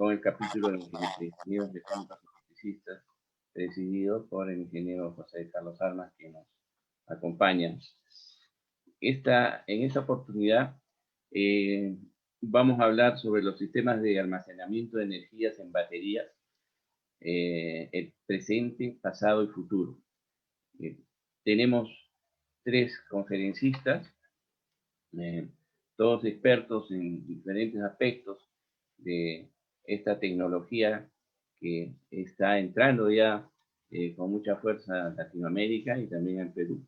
con el capítulo de ingenieros mecánicos y electricistas, presidido por el ingeniero José Carlos Armas, que nos acompaña. En esta oportunidad vamos a hablar sobre los sistemas de almacenamiento de energías en baterías, el presente, pasado y futuro. Tenemos 3 conferencistas, todos expertos en diferentes aspectos de esta tecnología que está entrando ya con mucha fuerza en Latinoamérica y también en Perú.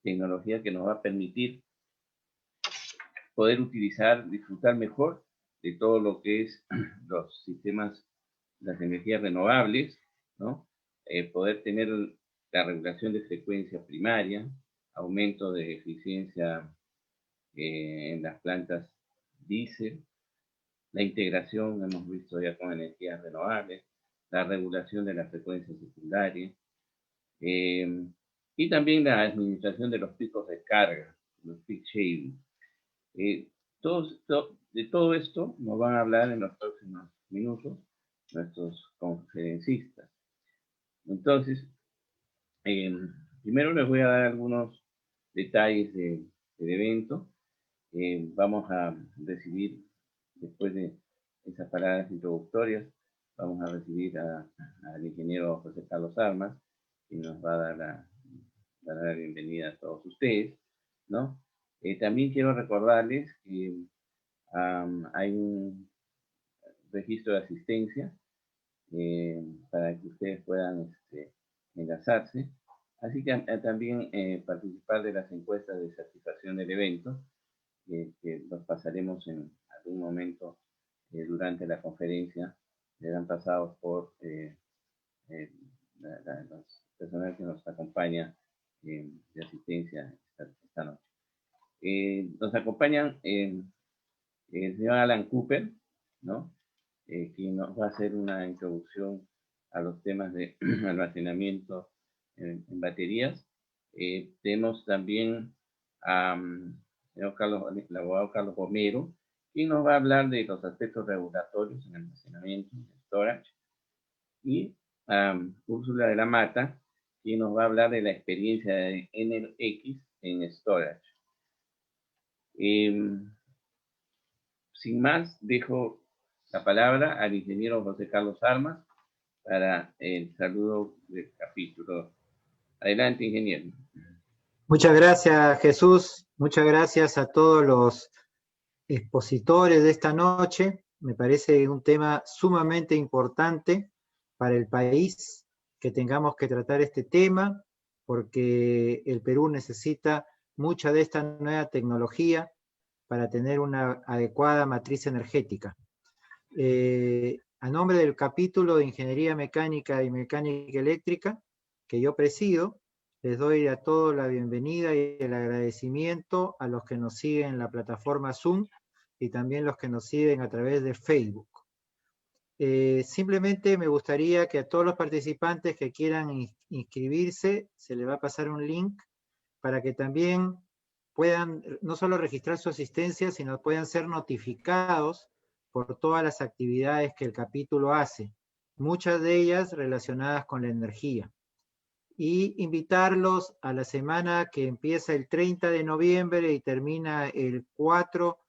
Tecnología que nos va a permitir poder utilizar, disfrutar mejor de todo lo que es los sistemas, las energías renovables, ¿no? Poder tener la regulación de frecuencia primaria, aumento de eficiencia en las plantas diésel, la integración, hemos visto ya con energías renovables, la regulación de la frecuencia secundaria, y también la administración de los picos de carga, los peak shaving. De todo esto nos van a hablar en los próximos minutos nuestros conferencistas. Entonces, primero les voy a dar algunos detalles del evento. Vamos a recibir, después de esas palabras introductorias, vamos a recibir al ingeniero José Carlos Armas, que nos va a dar la bienvenida a todos ustedes, ¿no? También quiero recordarles que hay un registro de asistencia para que ustedes puedan enlazarse, así que también participar de las encuestas de satisfacción del evento, que los pasaremos en algún momento durante la conferencia, serán pasados por los personal que nos acompaña de asistencia esta noche. Nos acompañan el señor Alan Cooper, ¿no? Quien nos va a hacer una introducción a los temas de almacenamiento en baterías. Tenemos también el abogado Carlos Romero, quien nos va a hablar de los aspectos regulatorios en almacenamiento, en storage. Y Úrsula de la Mata, quien nos va a hablar de la experiencia de NX en storage. Sin más, dejo la palabra al ingeniero José Carlos Armas para el saludo del capítulo. Adelante, ingeniero. Muchas gracias, Jesús. Muchas gracias a todos los expositores de esta noche. Me parece un tema sumamente importante para el país que tengamos que tratar este tema, porque el Perú necesita mucha de esta nueva tecnología para tener una adecuada matriz energética. A nombre del capítulo de Ingeniería Mecánica y Mecánica Eléctrica, que yo presido, les doy a todos la bienvenida y el agradecimiento a los que nos siguen en la plataforma Zoom y también los que nos siguen a través de Facebook. Simplemente me gustaría que a todos los participantes que quieran inscribirse, se les va a pasar un link para que también puedan no solo registrar su asistencia, sino puedan ser notificados por todas las actividades que el capítulo hace, muchas de ellas relacionadas con la energía. Y invitarlos a la semana que empieza el 30 de noviembre y termina el 4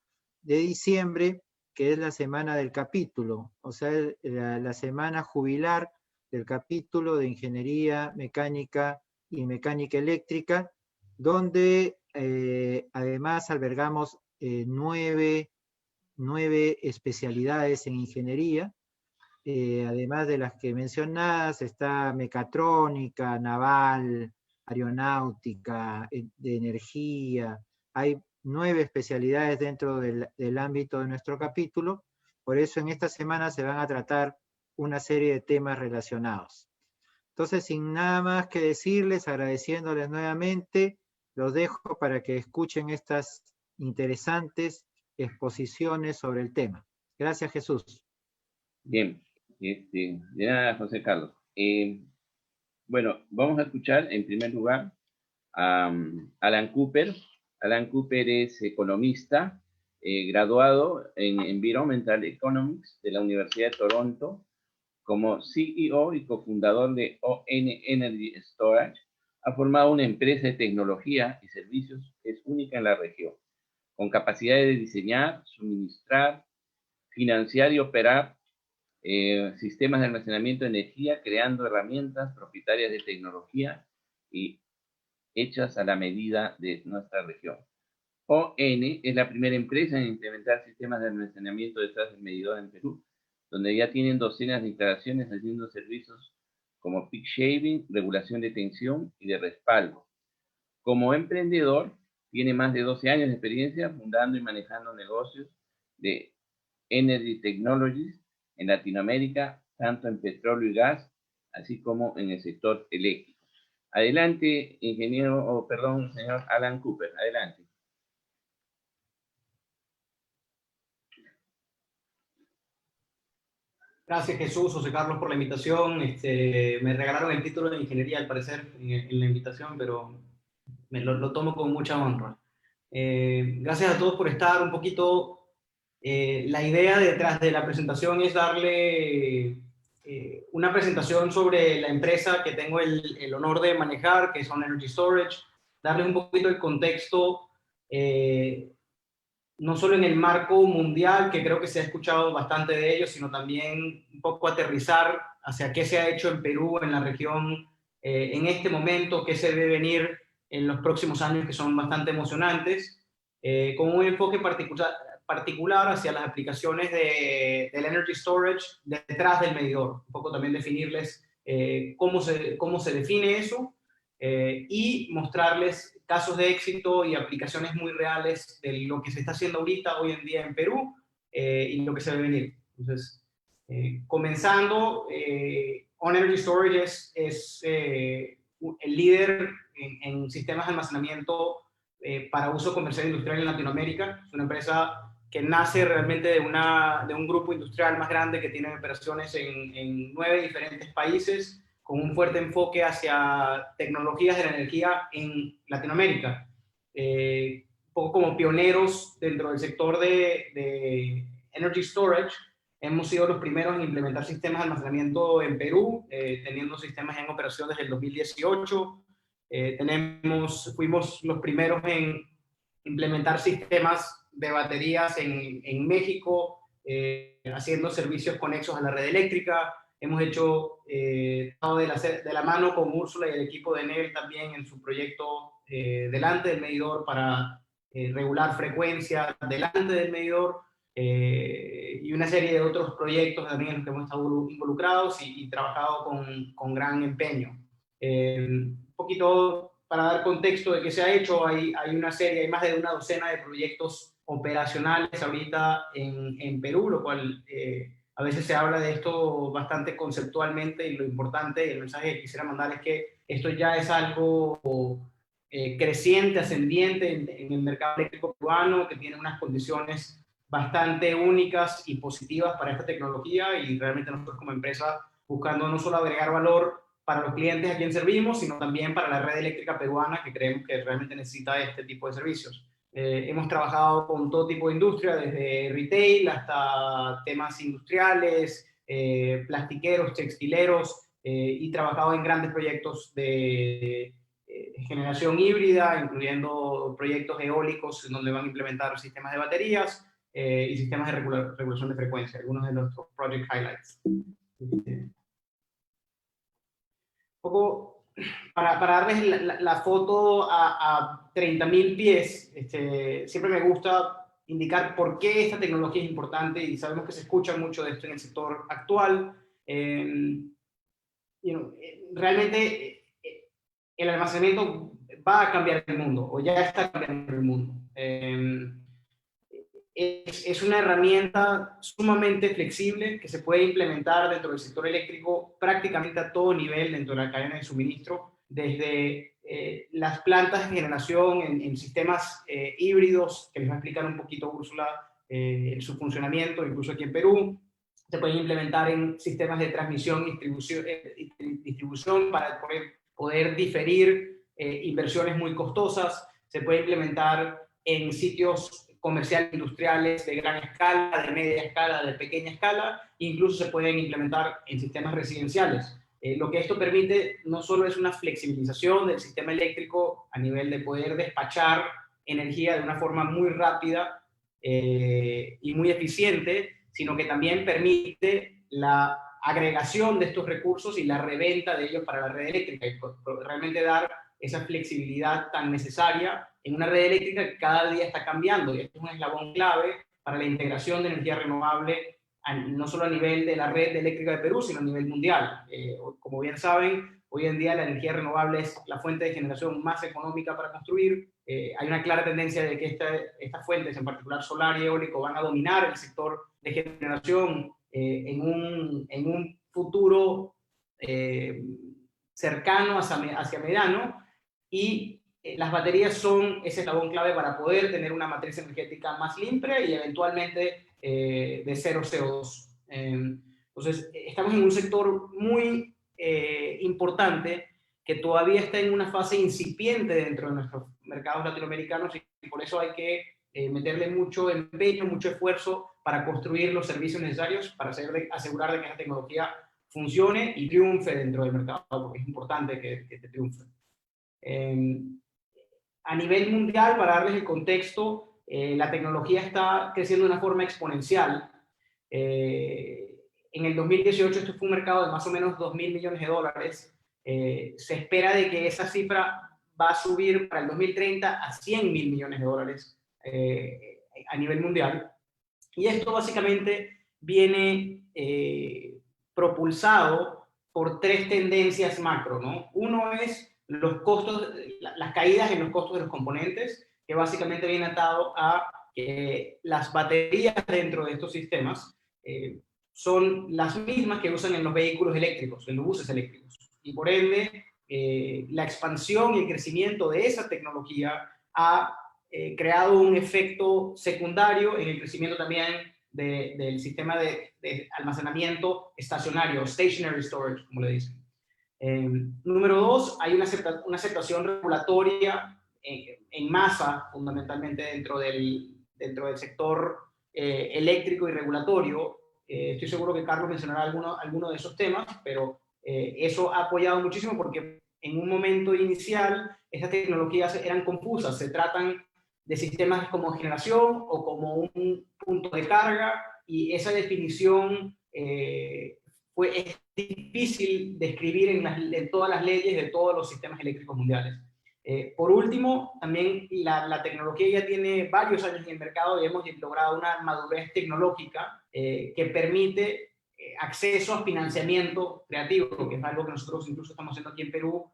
de diciembre, que es la semana del capítulo, o sea, la semana jubilar del capítulo de Ingeniería Mecánica y Mecánica Eléctrica, donde además albergamos 9 especialidades en ingeniería. Además de las que mencionadas, está mecatrónica, naval, aeronáutica, de energía. Hay 9 especialidades dentro del ámbito de nuestro capítulo. Por eso en esta semana se van a tratar una serie de temas relacionados. Entonces, sin nada más que decirles, agradeciéndoles nuevamente, los dejo para que escuchen estas interesantes exposiciones sobre el tema. Gracias, Jesús. Bien, de nada, José Carlos. Bueno, vamos a escuchar en primer lugar a Alan Cooper. Alan Cooper es economista, graduado en Environmental Economics de la Universidad de Toronto, como CEO y cofundador de ON Energy Storage. Ha formado una empresa de tecnología y servicios que es única en la región, con capacidad de diseñar, suministrar, financiar y operar sistemas de almacenamiento de energía, creando herramientas propietarias de tecnología y hechas a la medida de nuestra región. ON es la primera empresa en implementar sistemas de almacenamiento detrás del medidor en Perú, donde ya tienen docenas de instalaciones haciendo servicios como peak shaving, regulación de tensión y de respaldo. Como emprendedor, tiene más de 12 años de experiencia fundando y manejando negocios de Energy Technologies en Latinoamérica, tanto en petróleo y gas, así como en el sector eléctrico. Adelante, señor Alan Cooper, adelante. Gracias, Jesús, José Carlos, por la invitación. Me regalaron el título de ingeniería, al parecer, en la invitación, pero lo tomo con mucha honra. Gracias a todos por estar un poquito. La idea detrás de la presentación es darle una presentación sobre la empresa que tengo el honor de manejar, que es ON Energy Storage, darle un poquito el contexto, no solo en el marco mundial, que creo que se ha escuchado bastante de ello, sino también un poco aterrizar hacia qué se ha hecho en Perú, en la región, en este momento, qué se debe venir en los próximos años, que son bastante emocionantes, con un enfoque particular hacia las aplicaciones del Energy Storage detrás del medidor. Un poco también definirles cómo se define eso, y mostrarles casos de éxito y aplicaciones muy reales de lo que se está haciendo ahorita, hoy en día en Perú, y lo que se debe venir. Entonces, comenzando, ON Energy Storage es el líder en sistemas de almacenamiento para uso comercial industrial en Latinoamérica. Es una empresa que nace realmente de un grupo industrial más grande que tiene operaciones en 9 diferentes países, con un fuerte enfoque hacia tecnologías de la energía en Latinoamérica. Un poco como pioneros dentro del sector de Energy Storage, hemos sido los primeros en implementar sistemas de almacenamiento en Perú, teniendo sistemas en operación desde el 2018. Fuimos los primeros en implementar sistemas de baterías en México, haciendo servicios conexos a la red eléctrica. Hemos hecho de la mano con Úrsula y el equipo de Enel también en su proyecto delante del medidor para regular frecuencia delante del medidor, y una serie de otros proyectos también en los que hemos estado involucrados y trabajado con gran empeño. Un poquito para dar contexto de qué se ha hecho, hay más de una docena de proyectos operacionales ahorita en Perú, lo cual a veces se habla de esto bastante conceptualmente, y lo importante, el mensaje que quisiera mandar es que esto ya es algo creciente, ascendiente en el mercado eléctrico peruano, que tiene unas condiciones bastante únicas y positivas para esta tecnología, y realmente nosotros como empresa buscando no solo agregar valor para los clientes a quien servimos, sino también para la red eléctrica peruana, que creemos que realmente necesita este tipo de servicios. Hemos trabajado con todo tipo de industria, desde retail hasta temas industriales, plastiqueros, textileros, y trabajado en grandes proyectos de generación híbrida, incluyendo proyectos eólicos en donde van a implementar sistemas de baterías y sistemas de regulación de frecuencia, algunos de nuestros project highlights. Un poco para darles la foto a 30.000 pies, siempre me gusta indicar por qué esta tecnología es importante, y sabemos que se escucha mucho de esto en el sector actual. Realmente el almacenamiento va a cambiar el mundo, o ya está cambiando el mundo. Es una herramienta sumamente flexible que se puede implementar dentro del sector eléctrico prácticamente a todo nivel dentro de la cadena de suministro, desde las plantas de generación en sistemas híbridos, que les va a explicar un poquito Úrsula su funcionamiento, incluso aquí en Perú. Se pueden implementar en sistemas de transmisión y distribución para poder diferir inversiones muy costosas. Se puede implementar en sitios comerciales, industriales de gran escala, de media escala, de pequeña escala, incluso se pueden implementar en sistemas residenciales. Lo que esto permite no solo es una flexibilización del sistema eléctrico a nivel de poder despachar energía de una forma muy rápida y muy eficiente, sino que también permite la agregación de estos recursos y la reventa de ellos para la red eléctrica y realmente dar esa flexibilidad tan necesaria en una red eléctrica que cada día está cambiando, y esto es un eslabón clave para la integración de energía renovable, no solo a nivel de la red eléctrica de Perú, sino a nivel mundial. Como bien saben, hoy en día la energía renovable es la fuente de generación más económica para construir. Hay una clara tendencia de que estas fuentes, en particular solar y eólico, van a dominar el sector de generación en un futuro cercano hacia mediano, y las baterías son ese eslabón clave para poder tener una matriz energética más limpia y eventualmente de cero CO2. Entonces, estamos en un sector muy importante que todavía está en una fase incipiente dentro de nuestros mercados latinoamericanos, y por eso hay que meterle mucho empeño, mucho esfuerzo para construir los servicios necesarios para asegurar de que esta tecnología funcione y triunfe dentro del mercado, porque es importante que triunfe. A nivel mundial, para darles el contexto, la tecnología está creciendo de una forma exponencial. En el 2018 esto fue un mercado de más o menos $2.000 millones. Se espera de que esa cifra va a subir para el 2030 a $100.000 millones a nivel mundial. Y esto básicamente viene propulsado por tres tendencias macro, ¿no? Uno es los costos, las caídas en los costos de los componentes, que básicamente viene atado a que las baterías dentro de estos sistemas son las mismas que usan en los vehículos eléctricos, en los buses eléctricos. Y por ende, la expansión y el crecimiento de esa tecnología ha creado un efecto secundario en el crecimiento también del sistema de almacenamiento estacionario, stationary storage, como le dicen. Número dos, hay una aceptación regulatoria en masa, fundamentalmente dentro del sector eléctrico y regulatorio. Estoy seguro que Carlos mencionará alguno de esos temas, pero eso ha apoyado muchísimo porque en un momento inicial estas tecnologías eran confusas, se tratan de sistemas como generación o como un punto de carga, y esa definición es difícil de escribir en todas las leyes de todos los sistemas eléctricos mundiales. Por último, también la tecnología ya tiene varios años en el mercado y hemos logrado una madurez tecnológica que permite acceso a financiamiento creativo, que es algo que nosotros incluso estamos haciendo aquí en Perú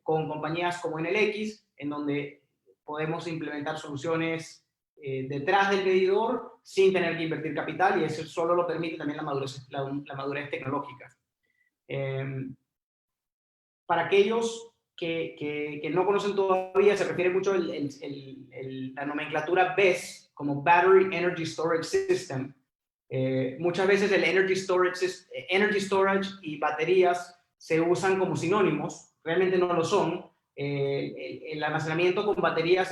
con compañías como NLX, en donde podemos implementar soluciones detrás del medidor sin tener que invertir capital, y eso solo lo permite también la madurez tecnológica. Para aquellos que no conocen todavía, se refiere mucho la nomenclatura BESS como Battery Energy Storage System. Muchas veces el energy storage y baterías se usan como sinónimos, realmente no lo son. El almacenamiento con baterías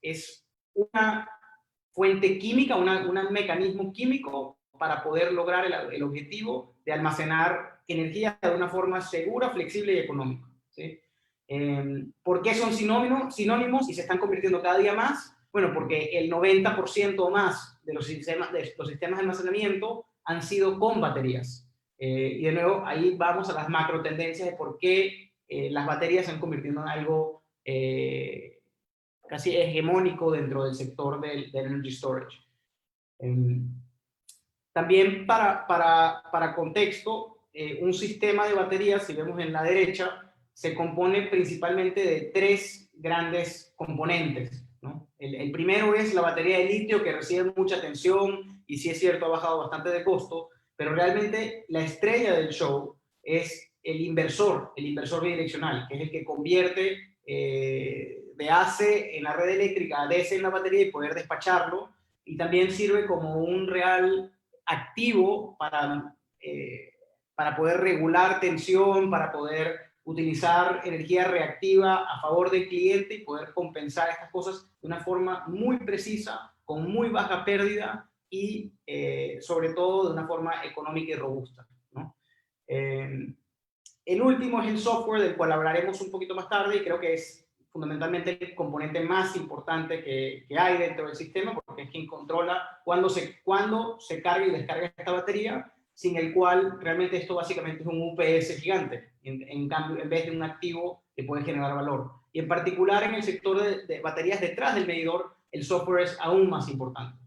es una fuente química, un mecanismo químico para poder lograr el objetivo de almacenar energía de una forma segura, flexible y económica, ¿sí? ¿Por qué son sinónimos y se están convirtiendo cada día más? Bueno, porque el 90% o más de los sistemas de almacenamiento han sido con baterías. Y de nuevo, ahí vamos a las macro tendencias de por qué las baterías se han convertido en algo casi hegemónico dentro del sector del energy storage. También para contexto, un sistema de baterías, si vemos en la derecha, se compone principalmente de tres grandes componentes, ¿no? El primero es la batería de litio, que recibe mucha atención y sí es cierto, ha bajado bastante de costo, pero realmente la estrella del show es el inversor bidireccional, que es el que convierte de AC en la red eléctrica a DC en la batería y poder despacharlo, y también sirve como un real activo para poder regular tensión, para poder utilizar energía reactiva a favor del cliente y poder compensar estas cosas de una forma muy precisa con muy baja pérdida y sobre todo de una forma económica y robusta, ¿no? El último es el software, del cual hablaremos un poquito más tarde, y creo que es fundamentalmente el componente más importante que hay dentro del sistema, porque es quien controla cuándo se carga y descarga esta batería, sin el cual realmente esto básicamente es un UPS gigante, en cambio, en vez de un activo que puede generar valor. Y en particular en el sector de baterías detrás del medidor, el software es aún más importante.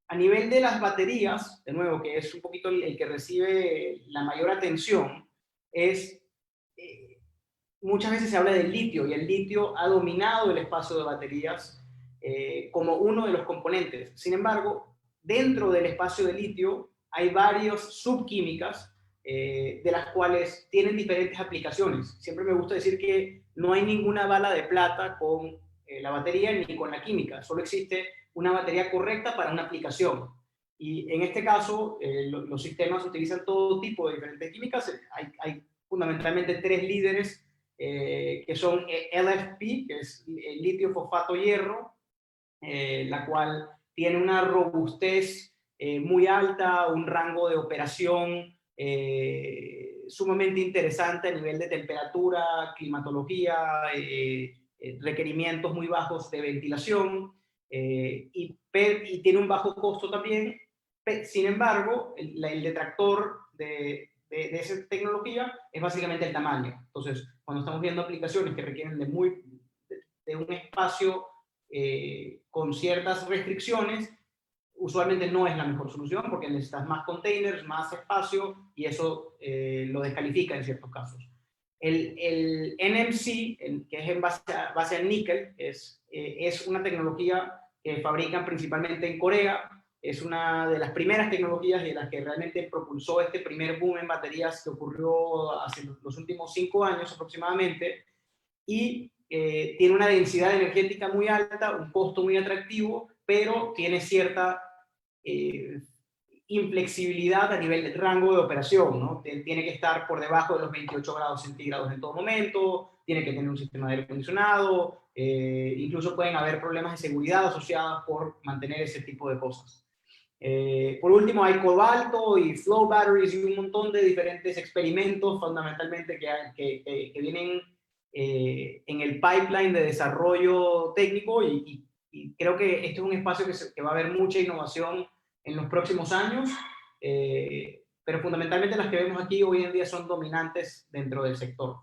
A nivel de las baterías, de nuevo, que es un poquito el que recibe la mayor atención, muchas veces se habla del litio, y el litio ha dominado el espacio de baterías como uno de los componentes. Sin embargo, dentro del espacio de litio hay varias subquímicas de las cuales tienen diferentes aplicaciones. Siempre me gusta decir que no hay ninguna bala de plata con la batería ni con la química, solo existe una batería correcta para una aplicación. Y en este caso, los sistemas utilizan todo tipo de diferentes químicas. Hay fundamentalmente 3 líderes que son LFP, que es litio fosfato hierro, la cual tiene una robustez muy alta, un rango de operación sumamente interesante a nivel de temperatura, climatología, requerimientos muy bajos de ventilación, y tiene un bajo costo también. Sin embargo, el detractor de esa tecnología es básicamente el tamaño. Entonces, cuando estamos viendo aplicaciones que requieren de un espacio con ciertas restricciones, usualmente no es la mejor solución, porque necesitas más containers, más espacio, y eso lo descalifica en ciertos casos. El NMC, que es en base a níquel, es una tecnología que fabrican principalmente en Corea. Es una de las primeras tecnologías y de las que realmente propulsó este primer boom en baterías que ocurrió hace los últimos 5 años aproximadamente, y tiene una densidad energética muy alta, un costo muy atractivo, pero tiene cierta inflexibilidad a nivel del rango de operación, ¿no? Tiene que estar por debajo de los 28 grados centígrados en todo momento, tiene que tener un sistema de aire acondicionado, incluso pueden haber problemas de seguridad asociados por mantener ese tipo de cosas. Por último, hay cobalto y flow batteries y un montón de diferentes experimentos fundamentalmente que vienen en el pipeline de desarrollo técnico, y creo que este es un espacio que va a haber mucha innovación en los próximos años, pero fundamentalmente las que vemos aquí hoy en día son dominantes dentro del sector.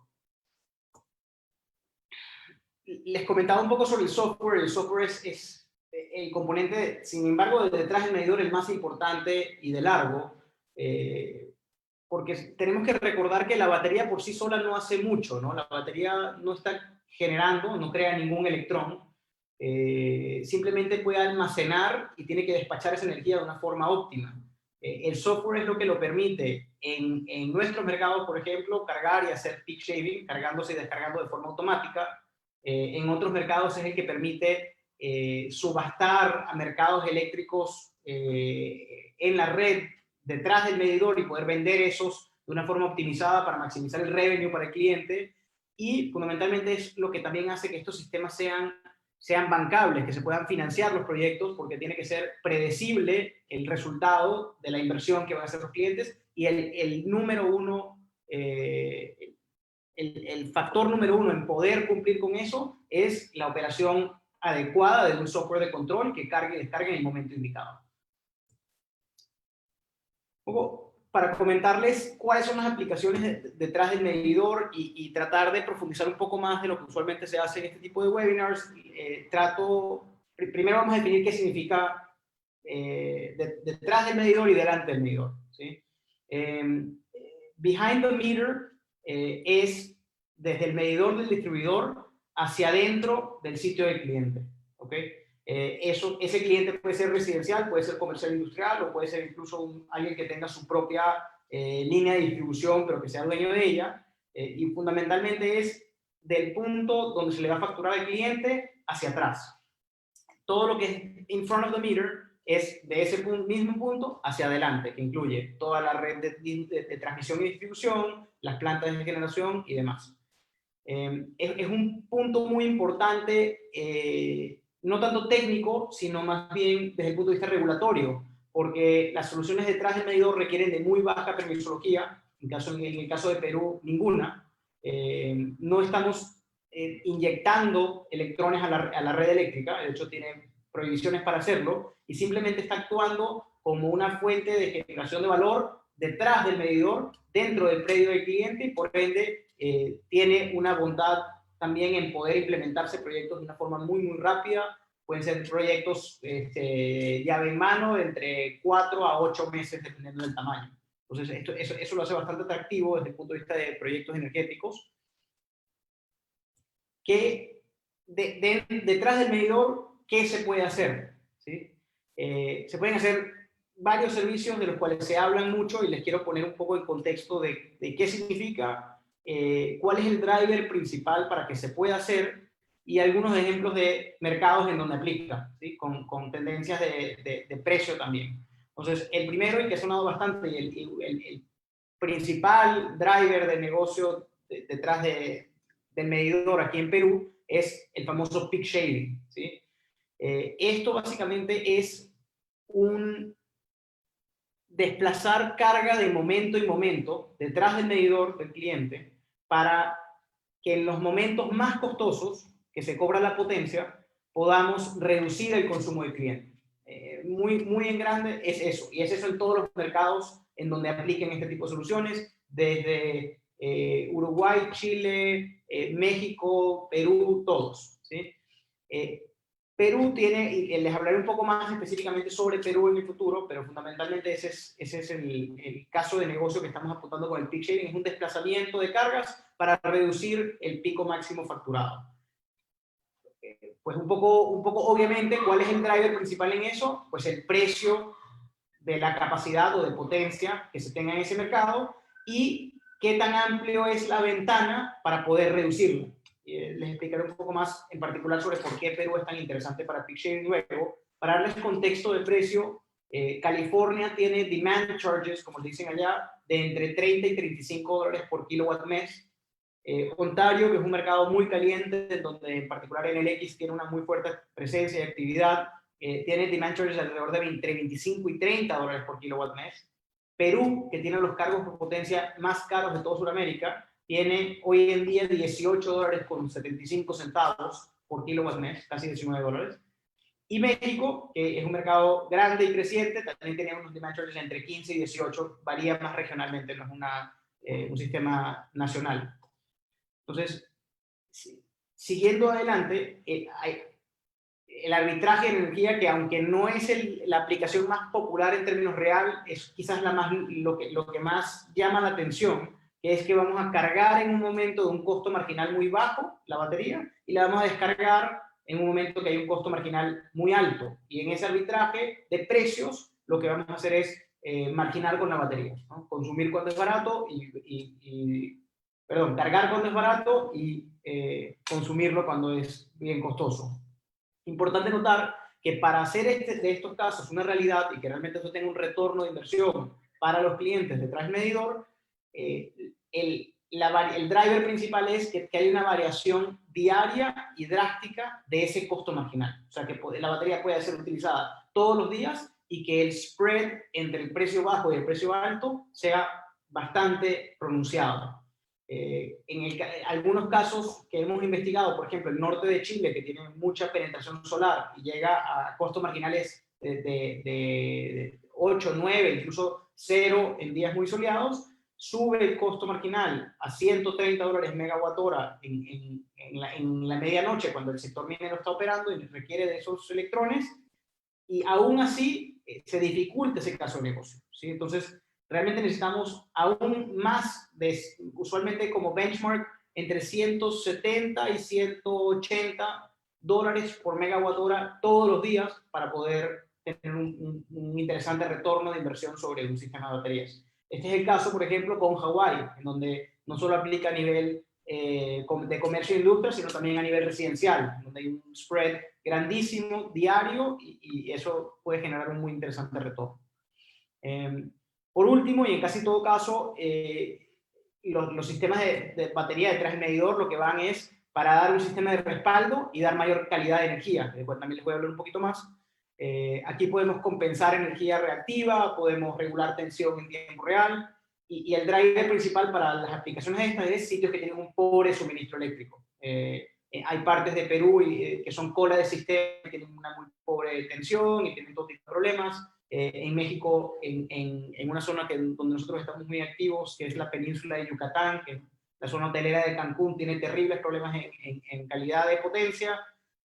Les comentaba un poco sobre el software. El software es el componente, sin embargo, de detrás del medidor el más importante y de largo, porque tenemos que recordar que la batería por sí sola no hace mucho, ¿no? La batería no está generando, no crea ningún electrón, simplemente puede almacenar y tiene que despachar esa energía de una forma óptima. El software es lo que lo permite en nuestros mercados, por ejemplo, cargar y hacer peak shaving, cargándose y descargando de forma automática. En otros mercados es el que permite subastar a mercados eléctricos en la red detrás del medidor y poder vender esos de una forma optimizada para maximizar el revenue para el cliente. Y fundamentalmente es lo que también hace que estos sistemas sean bancables, que se puedan financiar los proyectos, porque tiene que ser predecible el resultado de la inversión que van a hacer los clientes, y el número uno, el factor número uno en poder cumplir con eso es la operación adecuada de un software de control que cargue y descargue en el momento indicado. Para comentarles cuáles son las aplicaciones detrás del medidor y tratar de profundizar un poco más de lo que usualmente se hace en este tipo de webinars, primero vamos a definir qué significa detrás del medidor y delante del medidor, ¿sí? Behind the meter es desde el medidor del distribuidor hacia adentro del sitio del cliente, ¿ok? Ese cliente puede ser residencial, puede ser comercial industrial, o puede ser incluso alguien que tenga su propia línea de distribución, pero que sea dueño de ella, y fundamentalmente es del punto donde se le va a facturar al cliente hacia atrás. Todo lo que es in front of the meter es de ese mismo punto hacia adelante, que incluye toda la red de transmisión y distribución, las plantas de generación y demás. Es un punto muy importante no tanto técnico, sino más bien desde el punto de vista regulatorio, porque las soluciones detrás del medidor requieren de muy baja permisología, en el caso de Perú, ninguna. No estamos inyectando electrones a la red eléctrica, de hecho tiene prohibiciones para hacerlo, y simplemente está actuando como una fuente de generación de valor detrás del medidor, dentro del predio del cliente, y por ende tiene una bondad también en poder implementarse proyectos de una forma muy, muy rápida. Pueden ser proyectos llave en mano de entre 4 a 8 meses, dependiendo del tamaño. Entonces, eso lo hace bastante atractivo desde el punto de vista de proyectos energéticos. Que detrás del medidor, ¿qué se puede hacer? ¿Sí? Se pueden hacer varios servicios de los cuales se hablan mucho y les quiero poner un poco en contexto de qué significa, cuál es el driver principal para que se pueda hacer y algunos ejemplos de mercados en donde aplica, ¿sí? Con tendencias de precio también. Entonces, el primero, y que ha sonado bastante, y el principal driver de negocio detrás del medidor aquí en Perú es el famoso peak shaving, ¿sí? Esto básicamente es un desplazar carga de momento en momento detrás del medidor del cliente para que en los momentos más costosos que se cobra la potencia podamos reducir el consumo del cliente. Muy en grande es eso, y es eso en todos los mercados en donde apliquen este tipo de soluciones, desde Uruguay, Chile, México, Perú, todos, ¿sí? Perú tiene, y les hablaré un poco más específicamente sobre Perú en el futuro, pero fundamentalmente ese es el caso de negocio que estamos apuntando con el peak shaving, es un desplazamiento de cargas para reducir el pico máximo facturado. Pues un poco obviamente, ¿cuál es el driver principal en eso? Pues el precio de la capacidad o de potencia que se tenga en ese mercado y qué tan amplio es la ventana para poder reducirlo. Les explicaré un poco más en particular sobre por qué Perú es tan interesante para peak shaving luego. Para darles contexto de precio, California tiene demand charges, como dicen allá, de entre 30 y 35 dólares por kilowatt mes. Ontario, que es un mercado muy caliente, donde en particular NLX tiene una muy fuerte presencia y actividad, tiene demand charges alrededor de entre 25 y 30 dólares por kilowatt mes. Perú, que tiene los cargos por potencia más caros de toda Sudamérica, tiene hoy en día 18 dólares con 75 centavos por kilowatt mes, casi 19 dólares. Y México, que es un mercado grande y creciente, también tiene unos demand charges entre 15 y 18, varía más regionalmente, no es un sistema nacional. Entonces, siguiendo adelante, el arbitraje de energía, que aunque no es la aplicación más popular en términos real, es quizás lo que más llama la atención, que es que vamos a cargar en un momento de un costo marginal muy bajo la batería y la vamos a descargar en un momento que hay un costo marginal muy alto. Y en ese arbitraje de precios, lo que vamos a hacer es marginar con la batería, ¿no? Consumir cuando es barato cargar cuando es barato y consumirlo cuando es bien costoso. Importante notar que para hacer de estos casos una realidad y que realmente eso tenga un retorno de inversión para los clientes detrás del medidor, el driver principal es que hay una variación diaria y drástica de ese costo marginal. O sea, que la batería puede ser utilizada todos los días y que el spread entre el precio bajo y el precio alto sea bastante pronunciado. Algunos casos que hemos investigado, por ejemplo, el norte de Chile, que tiene mucha penetración solar y llega a costos marginales de 8, 9, incluso 0 en días muy soleados, sube el costo marginal a 130 dólares megawatt hora en la medianoche, cuando el sector minero está operando y requiere de esos electrones, y aún así se dificulta ese caso de negocio, ¿sí? Entonces, realmente necesitamos aún más, usualmente como benchmark, entre 170 y 180 dólares por megawatt hora todos los días para poder tener un interesante retorno de inversión sobre un sistema de baterías. Este es el caso, por ejemplo, con Hawái, en donde no solo aplica a nivel de comercio e industria, sino también a nivel residencial, donde hay un spread grandísimo, diario, y eso puede generar un muy interesante retorno. Por último, y en casi todo caso, los sistemas de batería detrás del medidor lo que van es para dar un sistema de respaldo y dar mayor calidad de energía, de cual también les voy a hablar un poquito más. Aquí podemos compensar energía reactiva, podemos regular tensión en tiempo real, y el driver principal para las aplicaciones estas es sitios que tienen un pobre suministro eléctrico. Hay partes de Perú que son cola de sistema, que tienen una muy pobre tensión y tienen todo tipo de problemas. En México, en una zona donde nosotros estamos muy activos, que es la península de Yucatán, que la zona hotelera de Cancún tiene terribles problemas en calidad de potencia,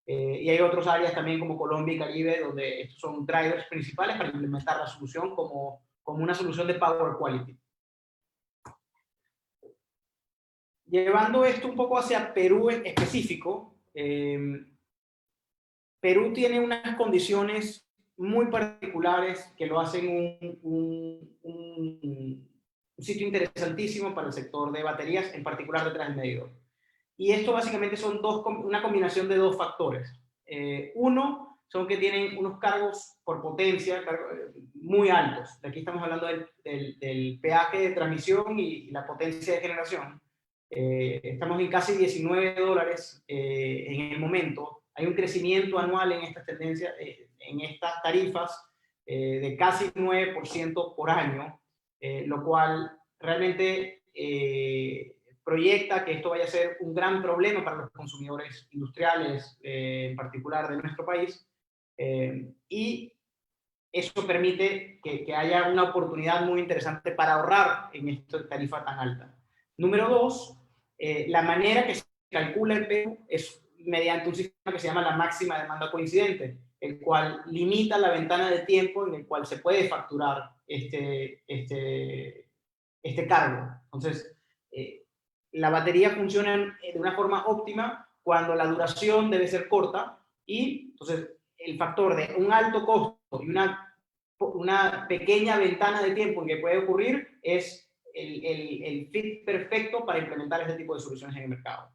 y hay otras áreas también como Colombia y Caribe, donde estos son drivers principales para implementar la solución como una solución de power quality. Llevando esto un poco hacia Perú en específico, Perú tiene unas condiciones muy particulares que lo hacen un sitio interesantísimo para el sector de baterías, en particular detrás del medidor. Y esto básicamente son una combinación de dos factores. Uno, son que tienen unos cargos por potencia muy altos. Aquí estamos hablando del peaje de transmisión y la potencia de generación. Estamos en casi $19 en el momento. Hay un crecimiento anual en estas tendencias, en estas tarifas, de casi 9% por año, lo cual realmente proyecta que esto vaya a ser un gran problema para los consumidores industriales, en particular de nuestro país, y eso permite que haya una oportunidad muy interesante para ahorrar en esta tarifa tan alta. Número dos, la manera que se calcula el Perú es mediante un sistema que se llama la máxima demanda coincidente, el cual limita la ventana de tiempo en el cual se puede facturar este cargo. Entonces, la batería funciona de una forma óptima cuando la duración debe ser corta, y entonces el factor de un alto costo y una pequeña ventana de tiempo en que puede ocurrir es el fit perfecto para implementar este tipo de soluciones en el mercado.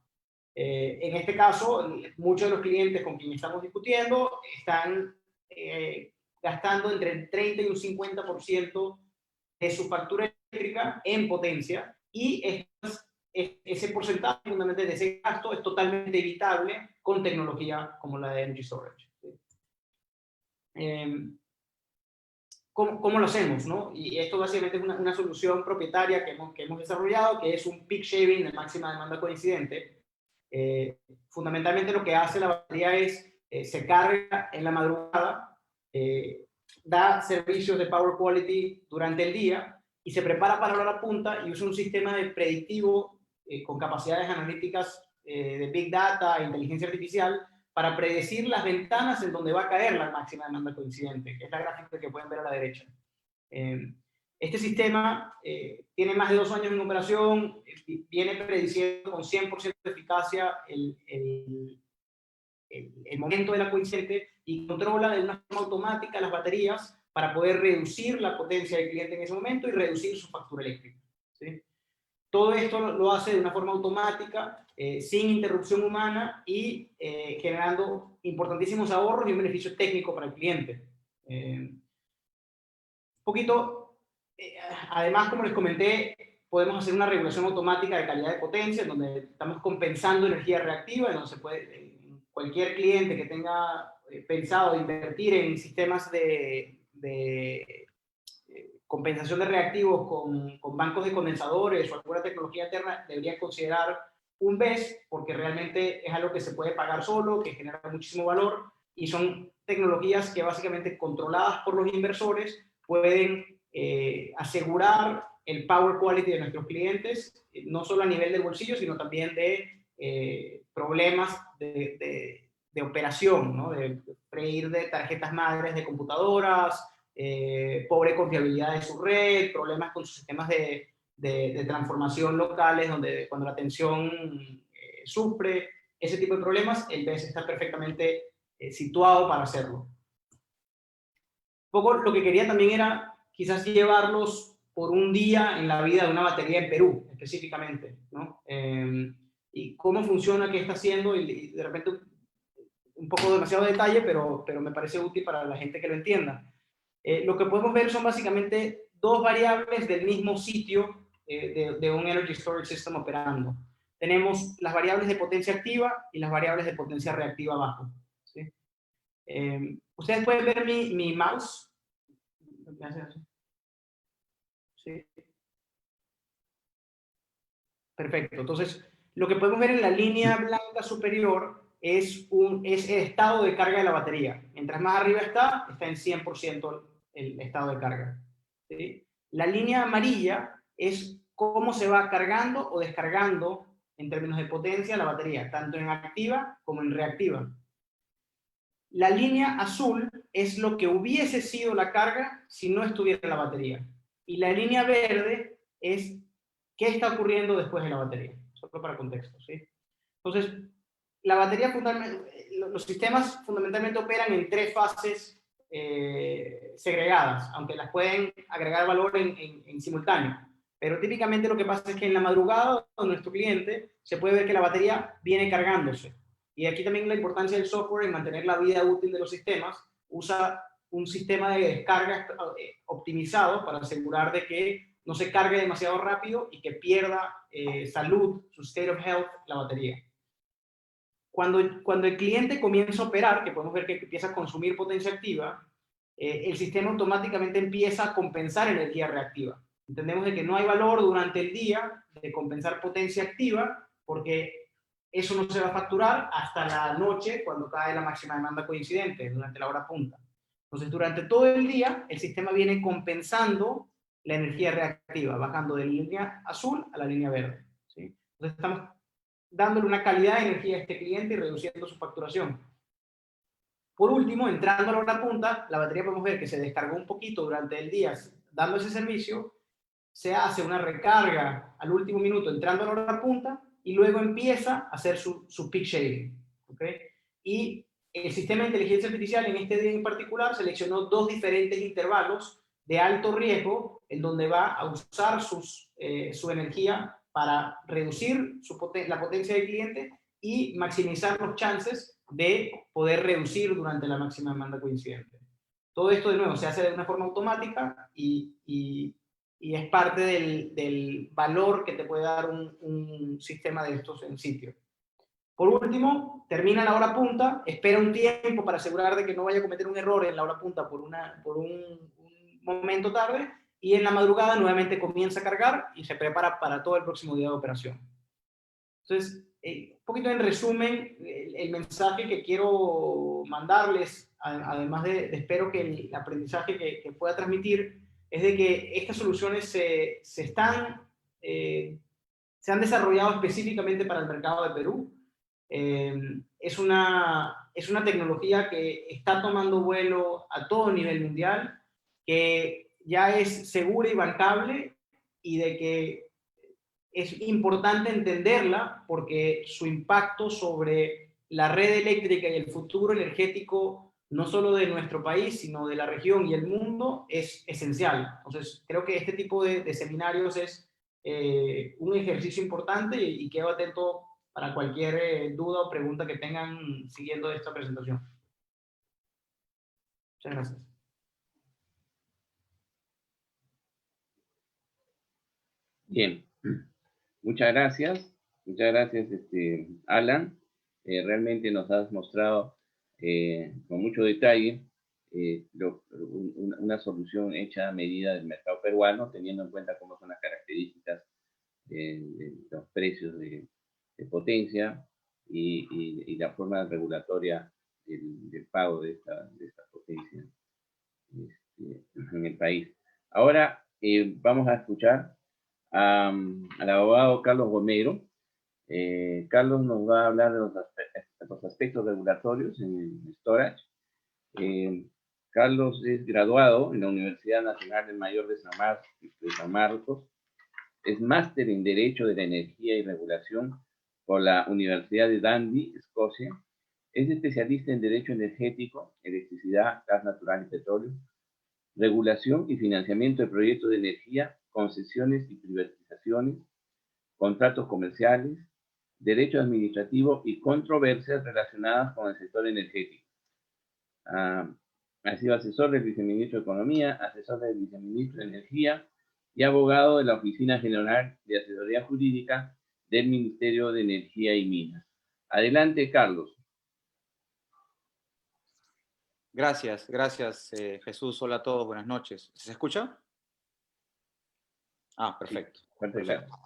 En este caso, muchos de los clientes con quienes estamos discutiendo están gastando entre el 30 y un 50% de su factura eléctrica en potencia, y ese porcentaje fundamentalmente de ese gasto es totalmente evitable con tecnología como la de Energy Storage. ¿Cómo lo hacemos, no? Y esto básicamente es una solución propietaria que hemos desarrollado, que es un peak shaving de máxima demanda coincidente. Fundamentalmente lo que hace la batería es, se carga en la madrugada, da servicios de power quality durante el día y se prepara para la hora punta y usa un sistema de predictivo con capacidades analíticas de Big Data e inteligencia artificial para predecir las ventanas en donde va a caer la máxima demanda coincidente, que es la gráfica que pueden ver a la derecha. Este sistema tiene más de 2 años en operación, viene prediciendo con 100% de eficacia el momento de la coincidente y controla de una forma automática las baterías para poder reducir la potencia del cliente en ese momento y reducir su factura eléctrica, ¿sí? Todo esto lo hace de una forma automática, sin interrupción humana y generando importantísimos ahorros y un beneficio técnico para el cliente. Además, como les comenté, podemos hacer una regulación automática de calidad de potencia, en donde estamos compensando energía reactiva, en donde se puede, cualquier cliente que tenga pensado invertir en sistemas de compensación de reactivos con bancos de condensadores o alguna tecnología alterna, debería considerar un BESS, porque realmente es algo que se puede pagar solo, que genera muchísimo valor, y son tecnologías que básicamente controladas por los inversores pueden asegurar el power quality de nuestros clientes, no solo a nivel del bolsillo, sino también de problemas de operación, ¿no? De freír de tarjetas madres de computadoras, pobre confiabilidad de su red, problemas con sus sistemas de transformación locales, donde cuando la tensión sufre, ese tipo de problemas, el BESS está perfectamente situado para hacerlo. Un poco lo que quería también era quizás llevarlos por un día en la vida de una batería en Perú, específicamente, ¿no? Y cómo funciona, qué está haciendo, y de repente un poco demasiado detalle, pero me parece útil para la gente que lo entienda. Lo que podemos ver son básicamente dos variables del mismo sitio de un Energy Storage System operando. tenemos las variables de potencia activa y las variables de potencia reactiva abajo, ¿sí? Ustedes pueden ver mi mouse. ¿Sí? Perfecto. Entonces, lo que podemos ver en la línea blanca superior es el estado de carga de la batería. Mientras más arriba está en 100% el estado de carga, ¿sí? La línea amarilla es cómo se va cargando o descargando en términos de potencia la batería, tanto en activa como en reactiva. La línea azul es lo que hubiese sido la carga si no estuviera la batería. Y la línea verde es qué está ocurriendo después de la batería. Solo para contexto, ¿sí? Entonces, la batería, los sistemas fundamentalmente operan en 3 fases segregadas, aunque las pueden agregar valor en simultáneo. Pero típicamente lo que pasa es que en la madrugada de nuestro cliente se puede ver que la batería viene cargándose. Y aquí también la importancia del software en mantener la vida útil de los sistemas. Usa un sistema de descarga optimizado para asegurar de que no se cargue demasiado rápido y que pierda salud, su state of health, la batería. Cuando el cliente comienza a operar, que podemos ver que empieza a consumir potencia activa, el sistema automáticamente empieza a compensar energía reactiva. Entendemos de que no hay valor durante el día de compensar potencia activa porque eso no se va a facturar hasta la noche cuando cae la máxima demanda coincidente, durante la hora punta. Entonces, durante todo el día, el sistema viene compensando la energía reactiva, bajando de la línea azul a la línea verde, ¿sí? Entonces, estamos dándole una calidad de energía a este cliente y reduciendo su facturación. Por último, entrando a la hora punta, la batería podemos ver que se descargó un poquito durante el día dando ese servicio, se hace una recarga al último minuto entrando a la hora punta y luego empieza a hacer su peak shaving, ¿okay? Y el sistema de inteligencia artificial en este día en particular seleccionó 2 diferentes intervalos de alto riesgo en donde va a usar su energía para reducir la potencia del cliente y maximizar los chances de poder reducir durante la máxima demanda coincidente. Todo esto, de nuevo, se hace de una forma automática y es parte del valor que te puede dar un sistema de estos en sitio. Por último, termina la hora punta, espera un tiempo para asegurar de que no vaya a cometer un error en la hora punta por un momento tarde, y en la madrugada nuevamente comienza a cargar y se prepara para todo el próximo día de operación. Entonces, un poquito en resumen, el mensaje que quiero mandarles, además de espero que el aprendizaje que pueda transmitir, es de que estas soluciones se han desarrollado específicamente para el mercado de Perú. Es una tecnología que está tomando vuelo a todo nivel mundial, que ya es segura y bancable, y de que es importante entenderla porque su impacto sobre la red eléctrica y el futuro energético, no solo de nuestro país, sino de la región y el mundo, es esencial. Entonces, creo que este tipo de seminarios es un ejercicio importante y quedo atento para cualquier duda o pregunta que tengan siguiendo esta presentación. Muchas gracias. Bien, muchas gracias, Alan. Realmente nos has mostrado con mucho detalle una solución hecha a medida del mercado peruano, teniendo en cuenta cómo son las características de los precios de potencia y la forma regulatoria del pago de esta potencia en el país. Ahora vamos a escuchar al abogado Carlos Gomero. Carlos nos va a hablar de los aspectos regulatorios en el storage. Carlos es graduado en la Universidad Nacional del Mayor de San Marcos. Es máster en Derecho de la Energía y Regulación por la Universidad de Dundee, Escocia. Es especialista en Derecho Energético, Electricidad, Gas Natural y Petróleo, regulación y financiamiento de proyectos de energía, concesiones y privatizaciones, contratos comerciales, derecho administrativo y controversias relacionadas con el sector energético. Ha sido asesor del viceministro de Economía, asesor del viceministro de Energía y abogado de la Oficina General de Asesoría Jurídica del Ministerio de Energía y Minas. Adelante, Carlos. Gracias, Jesús. Hola a todos, buenas noches. ¿Se escucha? Ah, perfecto. Sí, perfecto.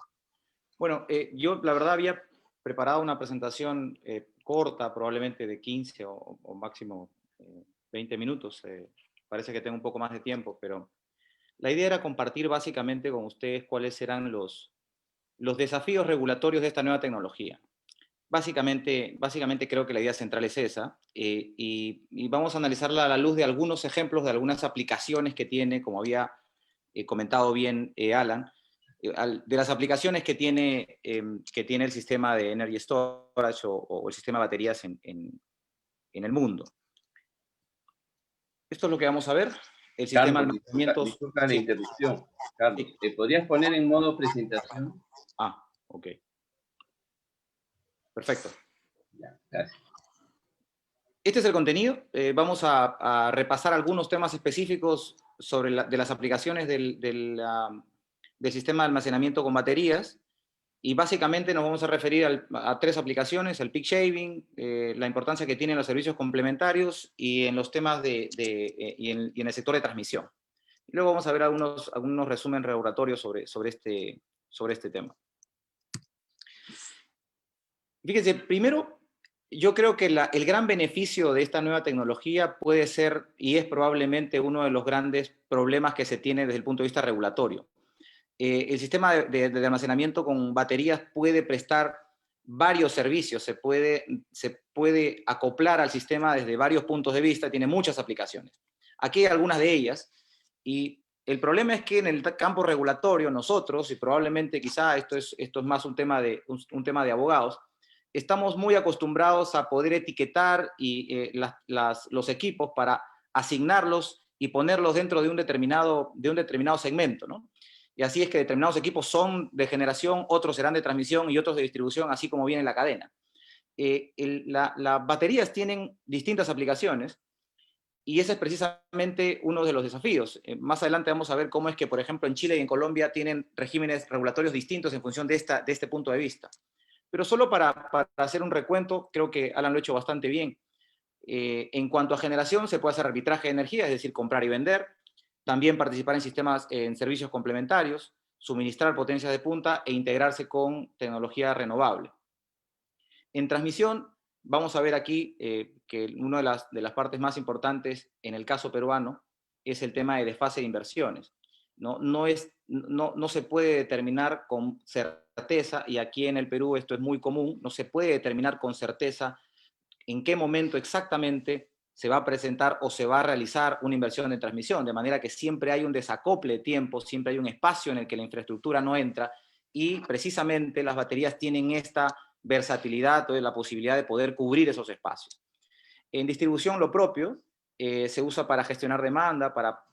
Bueno, yo la verdad había preparado una presentación corta, probablemente de 15 o máximo 20 minutos. Parece que tengo un poco más de tiempo, pero la idea era compartir básicamente con ustedes cuáles serán los desafíos regulatorios de esta nueva tecnología. Básicamente creo que la idea central es esa, y vamos a analizarla a la luz de algunos ejemplos, de algunas aplicaciones que tiene, como había comentado bien Alan, de las aplicaciones que tiene el sistema de Energy Storage o el sistema de baterías en el mundo. Esto es lo que vamos a ver. El sistema de almacenamiento... Disculpa la interrupción. Carlos, ¿te podrías poner en modo presentación? Ah, ok. Perfecto. Ya, gracias. Este es el contenido. Vamos a repasar algunos temas específicos de las aplicaciones del sistema de almacenamiento con baterías, y básicamente nos vamos a referir a 3 aplicaciones: el peak shaving, la importancia que tienen los servicios complementarios y en los temas y en el sector de transmisión. Y luego vamos a ver algunos resúmenes regulatorios sobre este tema. Fíjense, primero, yo creo que el gran beneficio de esta nueva tecnología puede ser, y es probablemente uno de los grandes problemas que se tiene desde el punto de vista regulatorio. El sistema de almacenamiento con baterías puede prestar varios servicios, se puede acoplar al sistema desde varios puntos de vista, tiene muchas aplicaciones. Aquí hay algunas de ellas, y el problema es que en el campo regulatorio nosotros, y probablemente quizá esto es más un tema de abogados, estamos muy acostumbrados a poder etiquetar los equipos para asignarlos y ponerlos dentro de un determinado segmento, ¿no? Y así es que determinados equipos son de generación, otros serán de transmisión y otros de distribución, así como viene la cadena. Las baterías tienen distintas aplicaciones, y ese es precisamente uno de los desafíos. Más adelante vamos a ver cómo es que, por ejemplo, en Chile y en Colombia tienen regímenes regulatorios distintos en función de este punto de vista. Pero solo para hacer un recuento, creo que Alan lo ha hecho bastante bien. En cuanto a generación, se puede hacer arbitraje de energía, es decir, comprar y vender. También participar en servicios complementarios, suministrar potencias de punta e integrarse con tecnología renovable. En transmisión, vamos a ver aquí que una de las partes más importantes en el caso peruano es el tema de desfase de inversiones. No se puede determinar con certeza, y aquí en el Perú esto es muy común, no se puede determinar con certeza en qué momento exactamente se va a presentar o se va a realizar una inversión de transmisión, de manera que siempre hay un desacople de tiempo, siempre hay un espacio en el que la infraestructura no entra, y precisamente las baterías tienen esta versatilidad, toda la posibilidad de poder cubrir esos espacios. En distribución, lo propio, se usa para gestionar demanda, para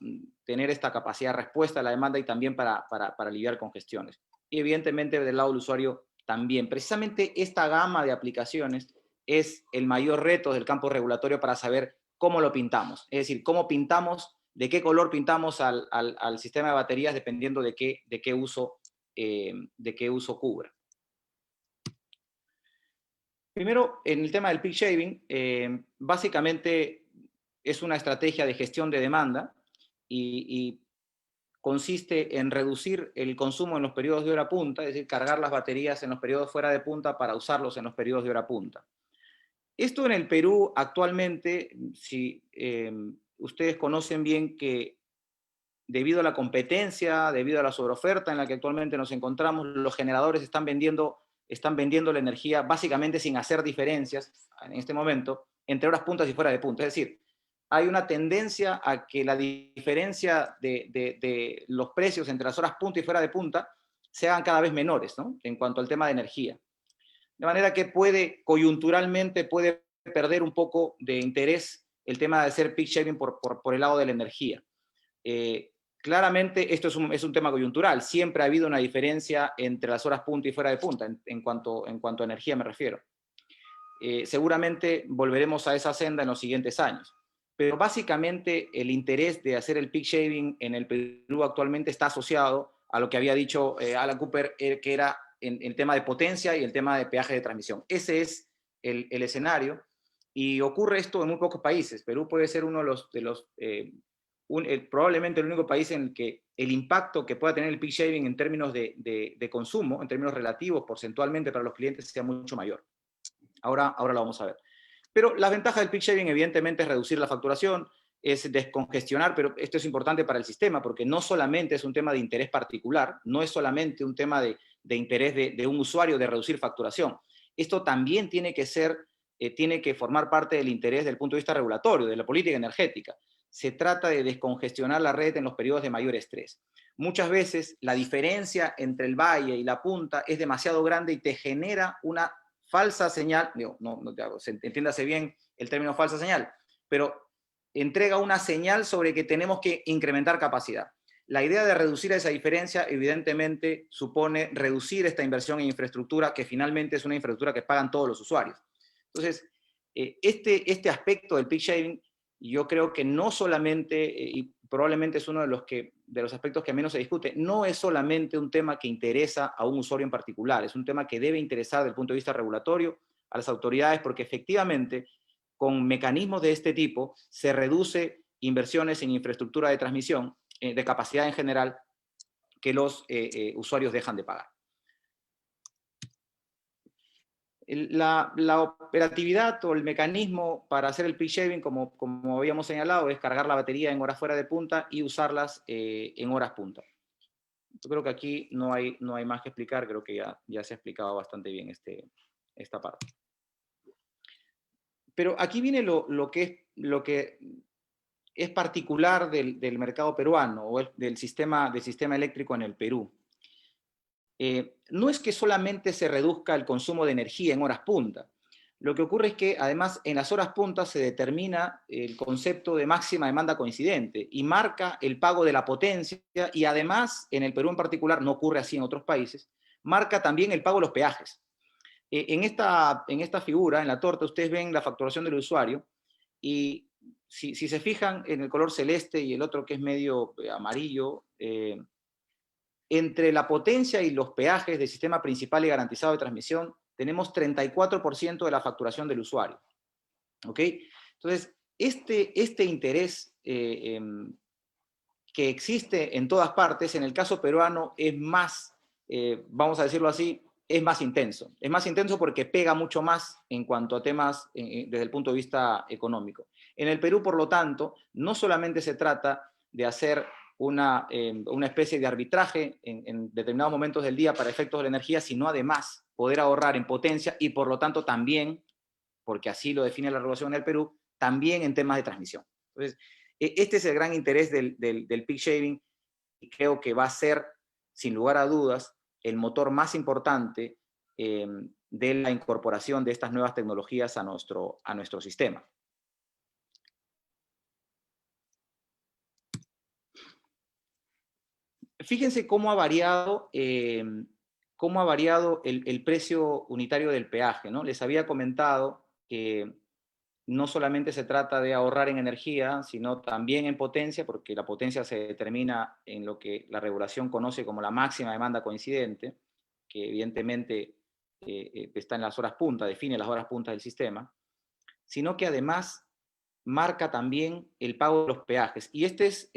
tener esta capacidad de respuesta a la demanda y también para lidiar con gestiones. Y evidentemente del lado del usuario también. Precisamente esta gama de aplicaciones es el mayor reto del campo regulatorio para saber cómo lo pintamos. Es decir, cómo pintamos, de qué color pintamos al sistema de baterías dependiendo de qué uso cubra. Primero, en el tema del peak shaving, básicamente es una estrategia de gestión de demanda y consiste en reducir el consumo en los periodos de hora punta, es decir, cargar las baterías en los periodos fuera de punta para usarlos en los periodos de hora punta. Esto en el Perú actualmente, si ustedes conocen bien que debido a la competencia, debido a la sobreoferta en la que actualmente nos encontramos, los generadores están vendiendo la energía básicamente sin hacer diferencias en este momento entre horas puntas y fuera de punta. Es decir, hay una tendencia a que la diferencia de los precios entre las horas punta y fuera de punta sean cada vez menores, ¿no? En cuanto al tema de energía. De manera que coyunturalmente puede perder un poco de interés el tema de hacer peak shaving por el lado de la energía. Claramente esto es un tema coyuntural. Siempre ha habido una diferencia entre las horas punta y fuera de punta, en cuanto a energía me refiero. Seguramente volveremos a esa senda en los siguientes años. Pero básicamente el interés de hacer el peak shaving en el Perú actualmente está asociado a lo que había dicho Alan Cooper, que era en el tema de potencia y el tema de peaje de transmisión. Ese es el escenario, y ocurre esto en muy pocos países. Perú puede ser uno de los probablemente el único país en el que el impacto que pueda tener el peak shaving en términos de consumo, en términos relativos, porcentualmente para los clientes, sea mucho mayor. Ahora lo vamos a ver. Pero la ventaja del peak shaving, evidentemente, es reducir la facturación, es descongestionar, pero esto es importante para el sistema, porque no solamente es un tema de interés particular, no es solamente un tema de interés de un usuario de reducir facturación. Esto también tiene que formar parte del interés desde el punto de vista regulatorio, de la política energética. Se trata de descongestionar la red en los periodos de mayor estrés. Muchas veces la diferencia entre el valle y la punta es demasiado grande y te genera una falsa señal, entiéndase bien el término falsa señal, pero entrega una señal sobre que tenemos que incrementar capacidad. La idea de reducir esa diferencia, evidentemente, supone reducir esta inversión en infraestructura, que finalmente es una infraestructura que pagan todos los usuarios. Entonces, este aspecto del peak shaving, yo creo que no solamente, y probablemente es uno de los aspectos que menos se discute, no es solamente un tema que interesa a un usuario en particular, es un tema que debe interesar desde el punto de vista regulatorio a las autoridades, porque efectivamente con mecanismos de este tipo se reduce inversiones en infraestructura de transmisión, de capacidad en general, que los usuarios dejan de pagar. La operatividad o el mecanismo para hacer el peak shaving, como habíamos señalado, es cargar la batería en horas fuera de punta y usarlas en horas punta. Yo creo que aquí no hay más que explicar, creo que ya se ha explicado bastante bien esta parte. Pero aquí viene lo que es particular del mercado peruano o del sistema eléctrico en el Perú. No es que solamente se reduzca el consumo de energía en horas punta. Lo que ocurre es que además en las horas punta se determina el concepto de máxima demanda coincidente y marca el pago de la potencia, y además en el Perú en particular, no ocurre así en otros países, marca también el pago de los peajes. En esta figura, en la torta, ustedes ven la facturación del usuario, y si se fijan en el color celeste y el otro que es medio amarillo, entre la potencia y los peajes del sistema principal y garantizado de transmisión, tenemos 34% de la facturación del usuario. ¿Ok? Entonces, este interés que existe en todas partes, en el caso peruano es más, vamos a decirlo así, es más intenso. Es más intenso porque pega mucho más en cuanto a temas desde el punto de vista económico. En el Perú, por lo tanto, no solamente se trata de hacer una especie de arbitraje en determinados momentos del día para efectos de la energía, sino además poder ahorrar en potencia y por lo tanto también, porque así lo define la regulación en el Perú, también en temas de transmisión. Entonces, este es el gran interés del peak shaving, y creo que va a ser, sin lugar a dudas, el motor más importante de la incorporación de estas nuevas tecnologías a nuestro sistema. Fíjense cómo ha variado el precio unitario del peaje, ¿no? Les había comentado que no solamente se trata de ahorrar en energía, sino también en potencia, porque la potencia se determina en lo que la regulación conoce como la máxima demanda coincidente, que evidentemente está en las horas punta, define las horas punta del sistema, sino que además marca también el pago de los peajes. Y este es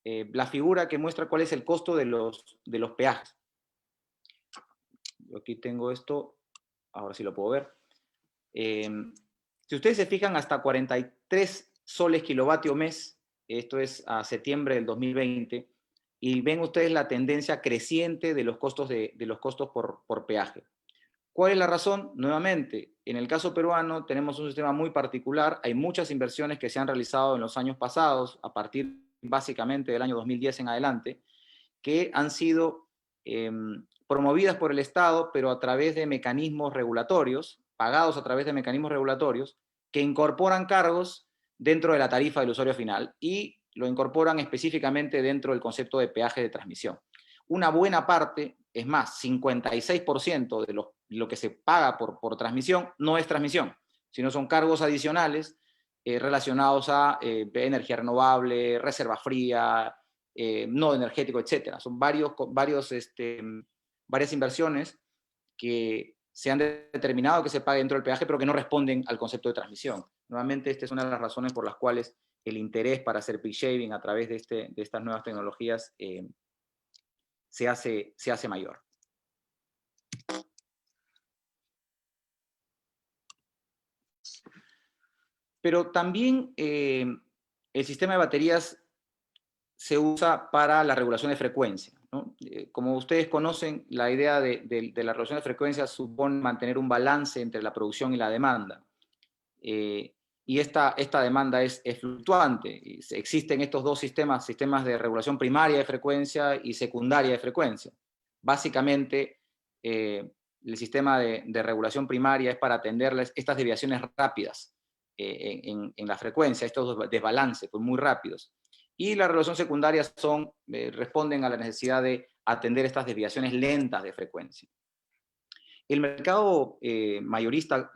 la figura que muestra cuál es el costo de los peajes. Yo aquí tengo esto, ahora sí lo puedo ver. Si ustedes se fijan, hasta 43 soles kilovatio mes, esto es a septiembre del 2020, y ven ustedes la tendencia creciente de los costos, por peaje. ¿Cuál es la razón? Nuevamente, en el caso peruano tenemos un sistema muy particular, hay muchas inversiones que se han realizado en los años pasados, a partir básicamente del año 2010 en adelante, que han sido promovidas por el Estado, pero a través de mecanismos regulatorios, pagados a través de mecanismos regulatorios, que incorporan cargos dentro de la tarifa del usuario final y lo incorporan específicamente dentro del concepto de peaje de transmisión. Una buena parte, es más, 56% de lo que se paga por transmisión no es transmisión, sino son cargos adicionales relacionados a energía renovable, reserva fría, nodo energético, etc. Son varios varias inversiones que se han determinado que se pague dentro del peaje, pero que no responden al concepto de transmisión. Nuevamente, esta es una de las razones por las cuales el interés para hacer peak shaving a través de estas nuevas tecnologías se hace mayor. Pero también el sistema de baterías se usa para la regulación de frecuencia, ¿no? Como ustedes conocen, la idea de la regulación de frecuencia supone mantener un balance entre la producción y la demanda. Y esta demanda es fluctuante. Existen estos dos sistemas de regulación primaria de frecuencia y secundaria de frecuencia. Básicamente, el sistema de regulación primaria es para atender estas desviaciones rápidas en la frecuencia, estos desbalances pues, muy rápidos. Y la regulación secundaria responden a la necesidad de atender estas desviaciones lentas de frecuencia. El mercado mayorista,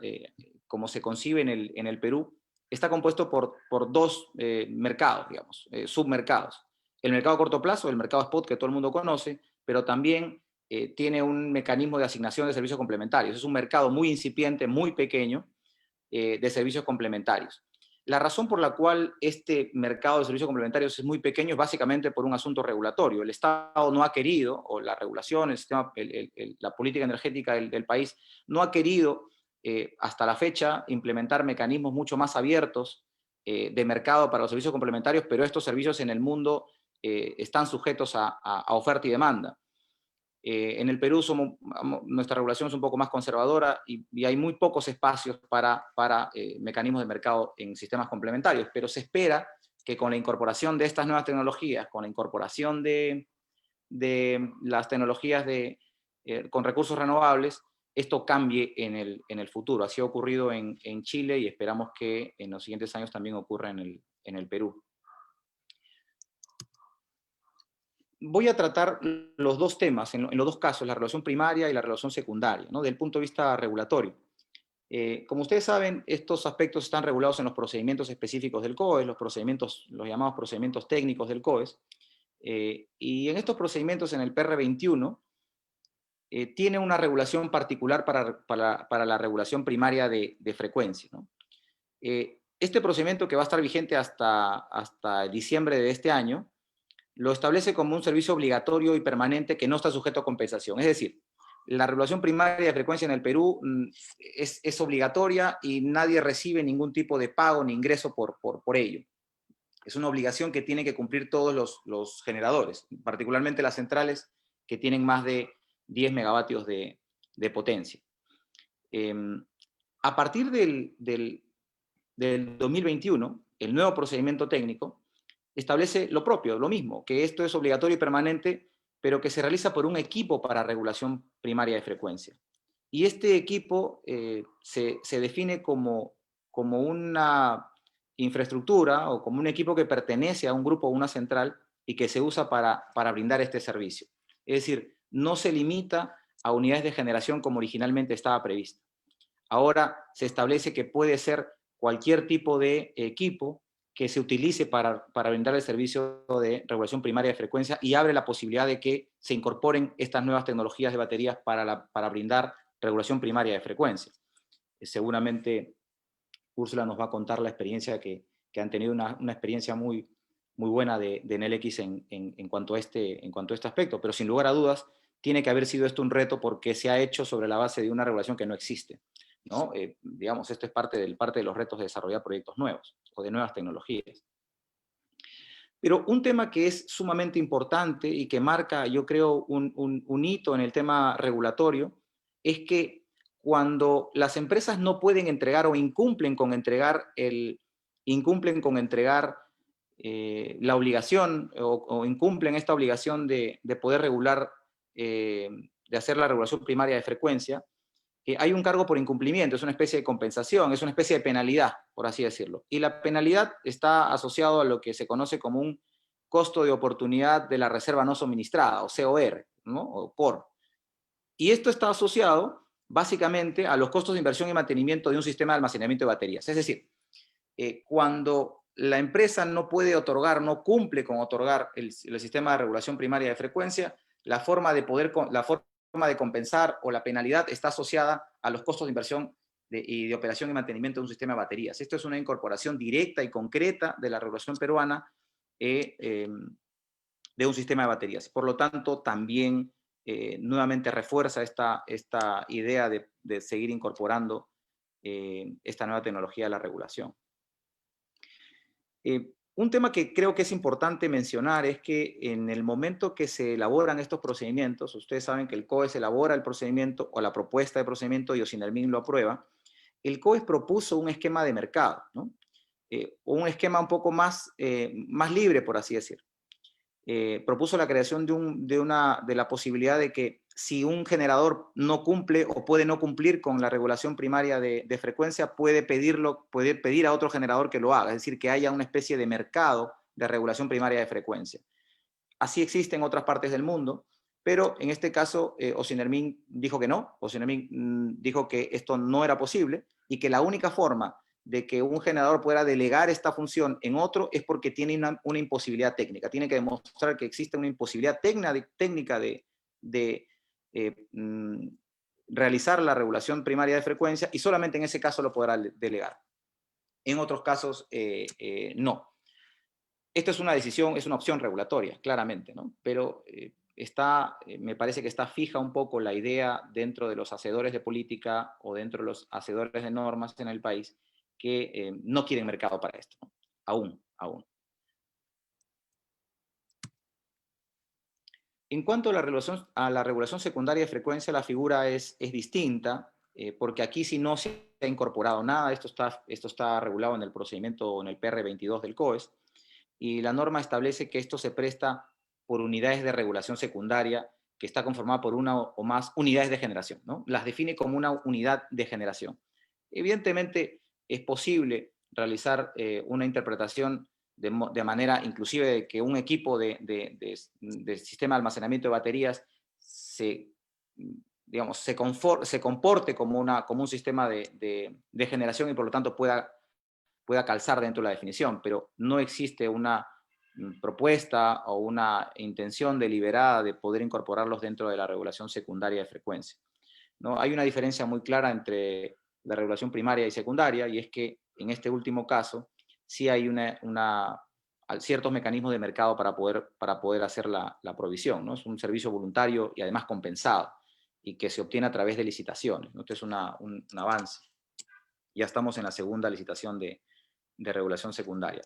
como se concibe en el Perú, está compuesto por dos mercados, digamos, submercados. El mercado a corto plazo, el mercado spot que todo el mundo conoce, pero también tiene un mecanismo de asignación de servicios complementarios. Es un mercado muy incipiente, muy pequeño, de servicios complementarios. La razón por la cual este mercado de servicios complementarios es muy pequeño es básicamente por un asunto regulatorio. El Estado no ha querido, o la regulación, el sistema, la política energética del país no ha querido hasta la fecha implementar mecanismos mucho más abiertos de mercado para los servicios complementarios, pero estos servicios en el mundo están sujetos a oferta y demanda. En el Perú nuestra regulación es un poco más conservadora y hay muy pocos espacios para mecanismos de mercado en sistemas complementarios, pero se espera que con la incorporación de estas nuevas tecnologías, con la incorporación de las tecnologías con recursos renovables, esto cambie en el futuro. Así ha ocurrido en Chile y esperamos que en los siguientes años también ocurra en el Perú. Voy a tratar los dos temas, en los dos casos, la regulación primaria y la regulación secundaria, ¿no? Desde el punto de vista regulatorio. Como ustedes saben, estos aspectos están regulados en los procedimientos específicos del COES, los llamados procedimientos técnicos del COES, y en estos procedimientos, en el PR21, tiene una regulación particular para la regulación primaria de frecuencia, ¿no? Este procedimiento, que va a estar vigente hasta diciembre de este año, lo establece como un servicio obligatorio y permanente que no está sujeto a compensación. Es decir, la regulación primaria de frecuencia en el Perú es obligatoria y nadie recibe ningún tipo de pago ni ingreso por ello. Es una obligación que tienen que cumplir todos los generadores, particularmente las centrales que tienen más de 10 megavatios de potencia. A partir del 2021, el nuevo procedimiento técnico establece lo propio, lo mismo, que esto es obligatorio y permanente, pero que se realiza por un equipo para regulación primaria de frecuencia. Y este equipo se define como una infraestructura o como un equipo que pertenece a un grupo o una central y que se usa para brindar este servicio. Es decir, no se limita a unidades de generación como originalmente estaba previsto. Ahora se establece que puede ser cualquier tipo de equipo que se utilice para brindar el servicio de regulación primaria de frecuencia y abre la posibilidad de que se incorporen estas nuevas tecnologías de baterías para brindar regulación primaria de frecuencia. Seguramente Úrsula nos va a contar la experiencia que han tenido una experiencia muy buena de NELX en cuanto a este aspecto, pero sin lugar a dudas tiene que haber sido esto un reto porque se ha hecho sobre la base de una regulación que no existe, ¿no? Digamos, esto es parte de los retos de desarrollar proyectos nuevos o de nuevas tecnologías. Pero un tema que es sumamente importante y que marca, yo creo, un hito en el tema regulatorio, es que cuando las empresas no pueden entregar o incumplen con entregar la obligación o incumplen esta obligación de poder regular, de hacer la regulación primaria de frecuencia, hay un cargo por incumplimiento, es una especie de compensación, es una especie de penalidad, por así decirlo. Y la penalidad está asociado a lo que se conoce como un costo de oportunidad de la reserva no suministrada, o COR, ¿no? O COR. Y esto está asociado básicamente a los costos de inversión y mantenimiento de un sistema de almacenamiento de baterías. Es decir, cuando la empresa no puede otorgar, no cumple con otorgar el sistema de regulación primaria de frecuencia, la forma de compensar o la penalidad está asociada a los costos de inversión y de operación y mantenimiento de un sistema de baterías. Esto es una incorporación directa y concreta de la regulación peruana de un sistema de baterías. Por lo tanto, también nuevamente refuerza esta idea de seguir incorporando esta nueva tecnología a la regulación. Un tema que creo que es importante mencionar es que en el momento que se elaboran estos procedimientos, ustedes saben que el COES elabora el procedimiento o la propuesta de procedimiento y OSINERMIN lo aprueba, el COES propuso un esquema de mercado, ¿no? Un esquema un poco más libre, por así decir. Propuso la creación de la posibilidad de que si un generador no cumple o puede no cumplir con la regulación primaria de frecuencia, puede pedir a otro generador que lo haga, es decir, que haya una especie de mercado de regulación primaria de frecuencia. Así existe en otras partes del mundo, pero en este caso OSINERMIN dijo que no, OSINERMIN dijo que esto no era posible y que la única forma de que un generador pueda delegar esta función en otro es porque tiene una imposibilidad técnica. Tiene que demostrar que existe una imposibilidad técnica de realizar la regulación primaria de frecuencia y solamente en ese caso lo podrá delegar. En otros casos, no. Esto es una decisión, es una opción regulatoria, claramente, ¿no? Pero me parece que está fija un poco la idea dentro de los hacedores de política o dentro de los hacedores de normas en el país que no quieren mercado para esto, ¿no? Aún. En cuanto a la regulación secundaria de frecuencia, la figura es distinta, porque aquí sí no se ha incorporado nada, esto está regulado en el procedimiento, en el PR22 del COES, y la norma establece que esto se presta por unidades de regulación secundaria, que está conformada por una o más unidades de generación, ¿no? Las define como una unidad de generación. Evidentemente, es posible realizar una interpretación de manera inclusive de que un equipo de sistema de almacenamiento de baterías se comporte como un sistema de generación y por lo tanto pueda calzar dentro de la definición, pero no existe una propuesta o una intención deliberada de poder incorporarlos dentro de la regulación secundaria de frecuencia, ¿no? Hay una diferencia muy clara entre la regulación primaria y secundaria, y es que en este último caso sí hay ciertos mecanismos de mercado para poder hacer la provisión, ¿no? Es un servicio voluntario y además compensado, y que se obtiene a través de licitaciones, ¿no? Esto es un avance. Ya estamos en la segunda licitación de regulación secundaria.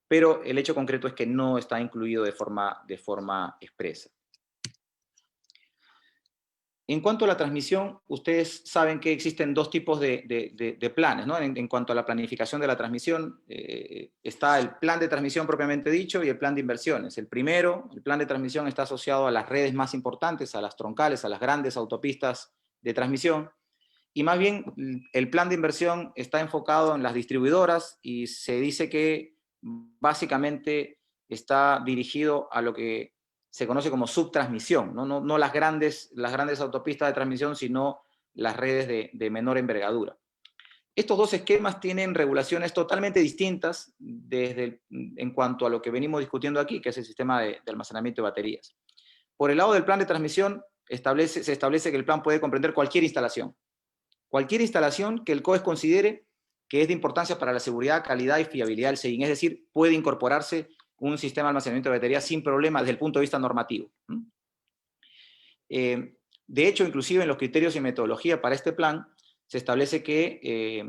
Pero el hecho concreto es que no está incluido de forma expresa. En cuanto a la transmisión, ustedes saben que existen dos tipos de planes, ¿no? En cuanto a la planificación de la transmisión, está el plan de transmisión propiamente dicho y el plan de inversiones. El primero, el plan de transmisión, está asociado a las redes más importantes, a las troncales, a las grandes autopistas de transmisión, y más bien el plan de inversión está enfocado en las distribuidoras y se dice que básicamente está dirigido a lo que se conoce como subtransmisión, no las grandes autopistas de transmisión, sino las redes de menor envergadura. Estos dos esquemas tienen regulaciones totalmente distintas en cuanto a lo que venimos discutiendo aquí, que es el sistema de almacenamiento de baterías. Por el lado del plan de transmisión, se establece que el plan puede comprender cualquier instalación que el COES considere que es de importancia para la seguridad, calidad y fiabilidad del SEIN, es decir, puede incorporarse un sistema de almacenamiento de baterías sin problema desde el punto de vista normativo. De hecho, inclusive en los criterios y metodología para este plan, se establece que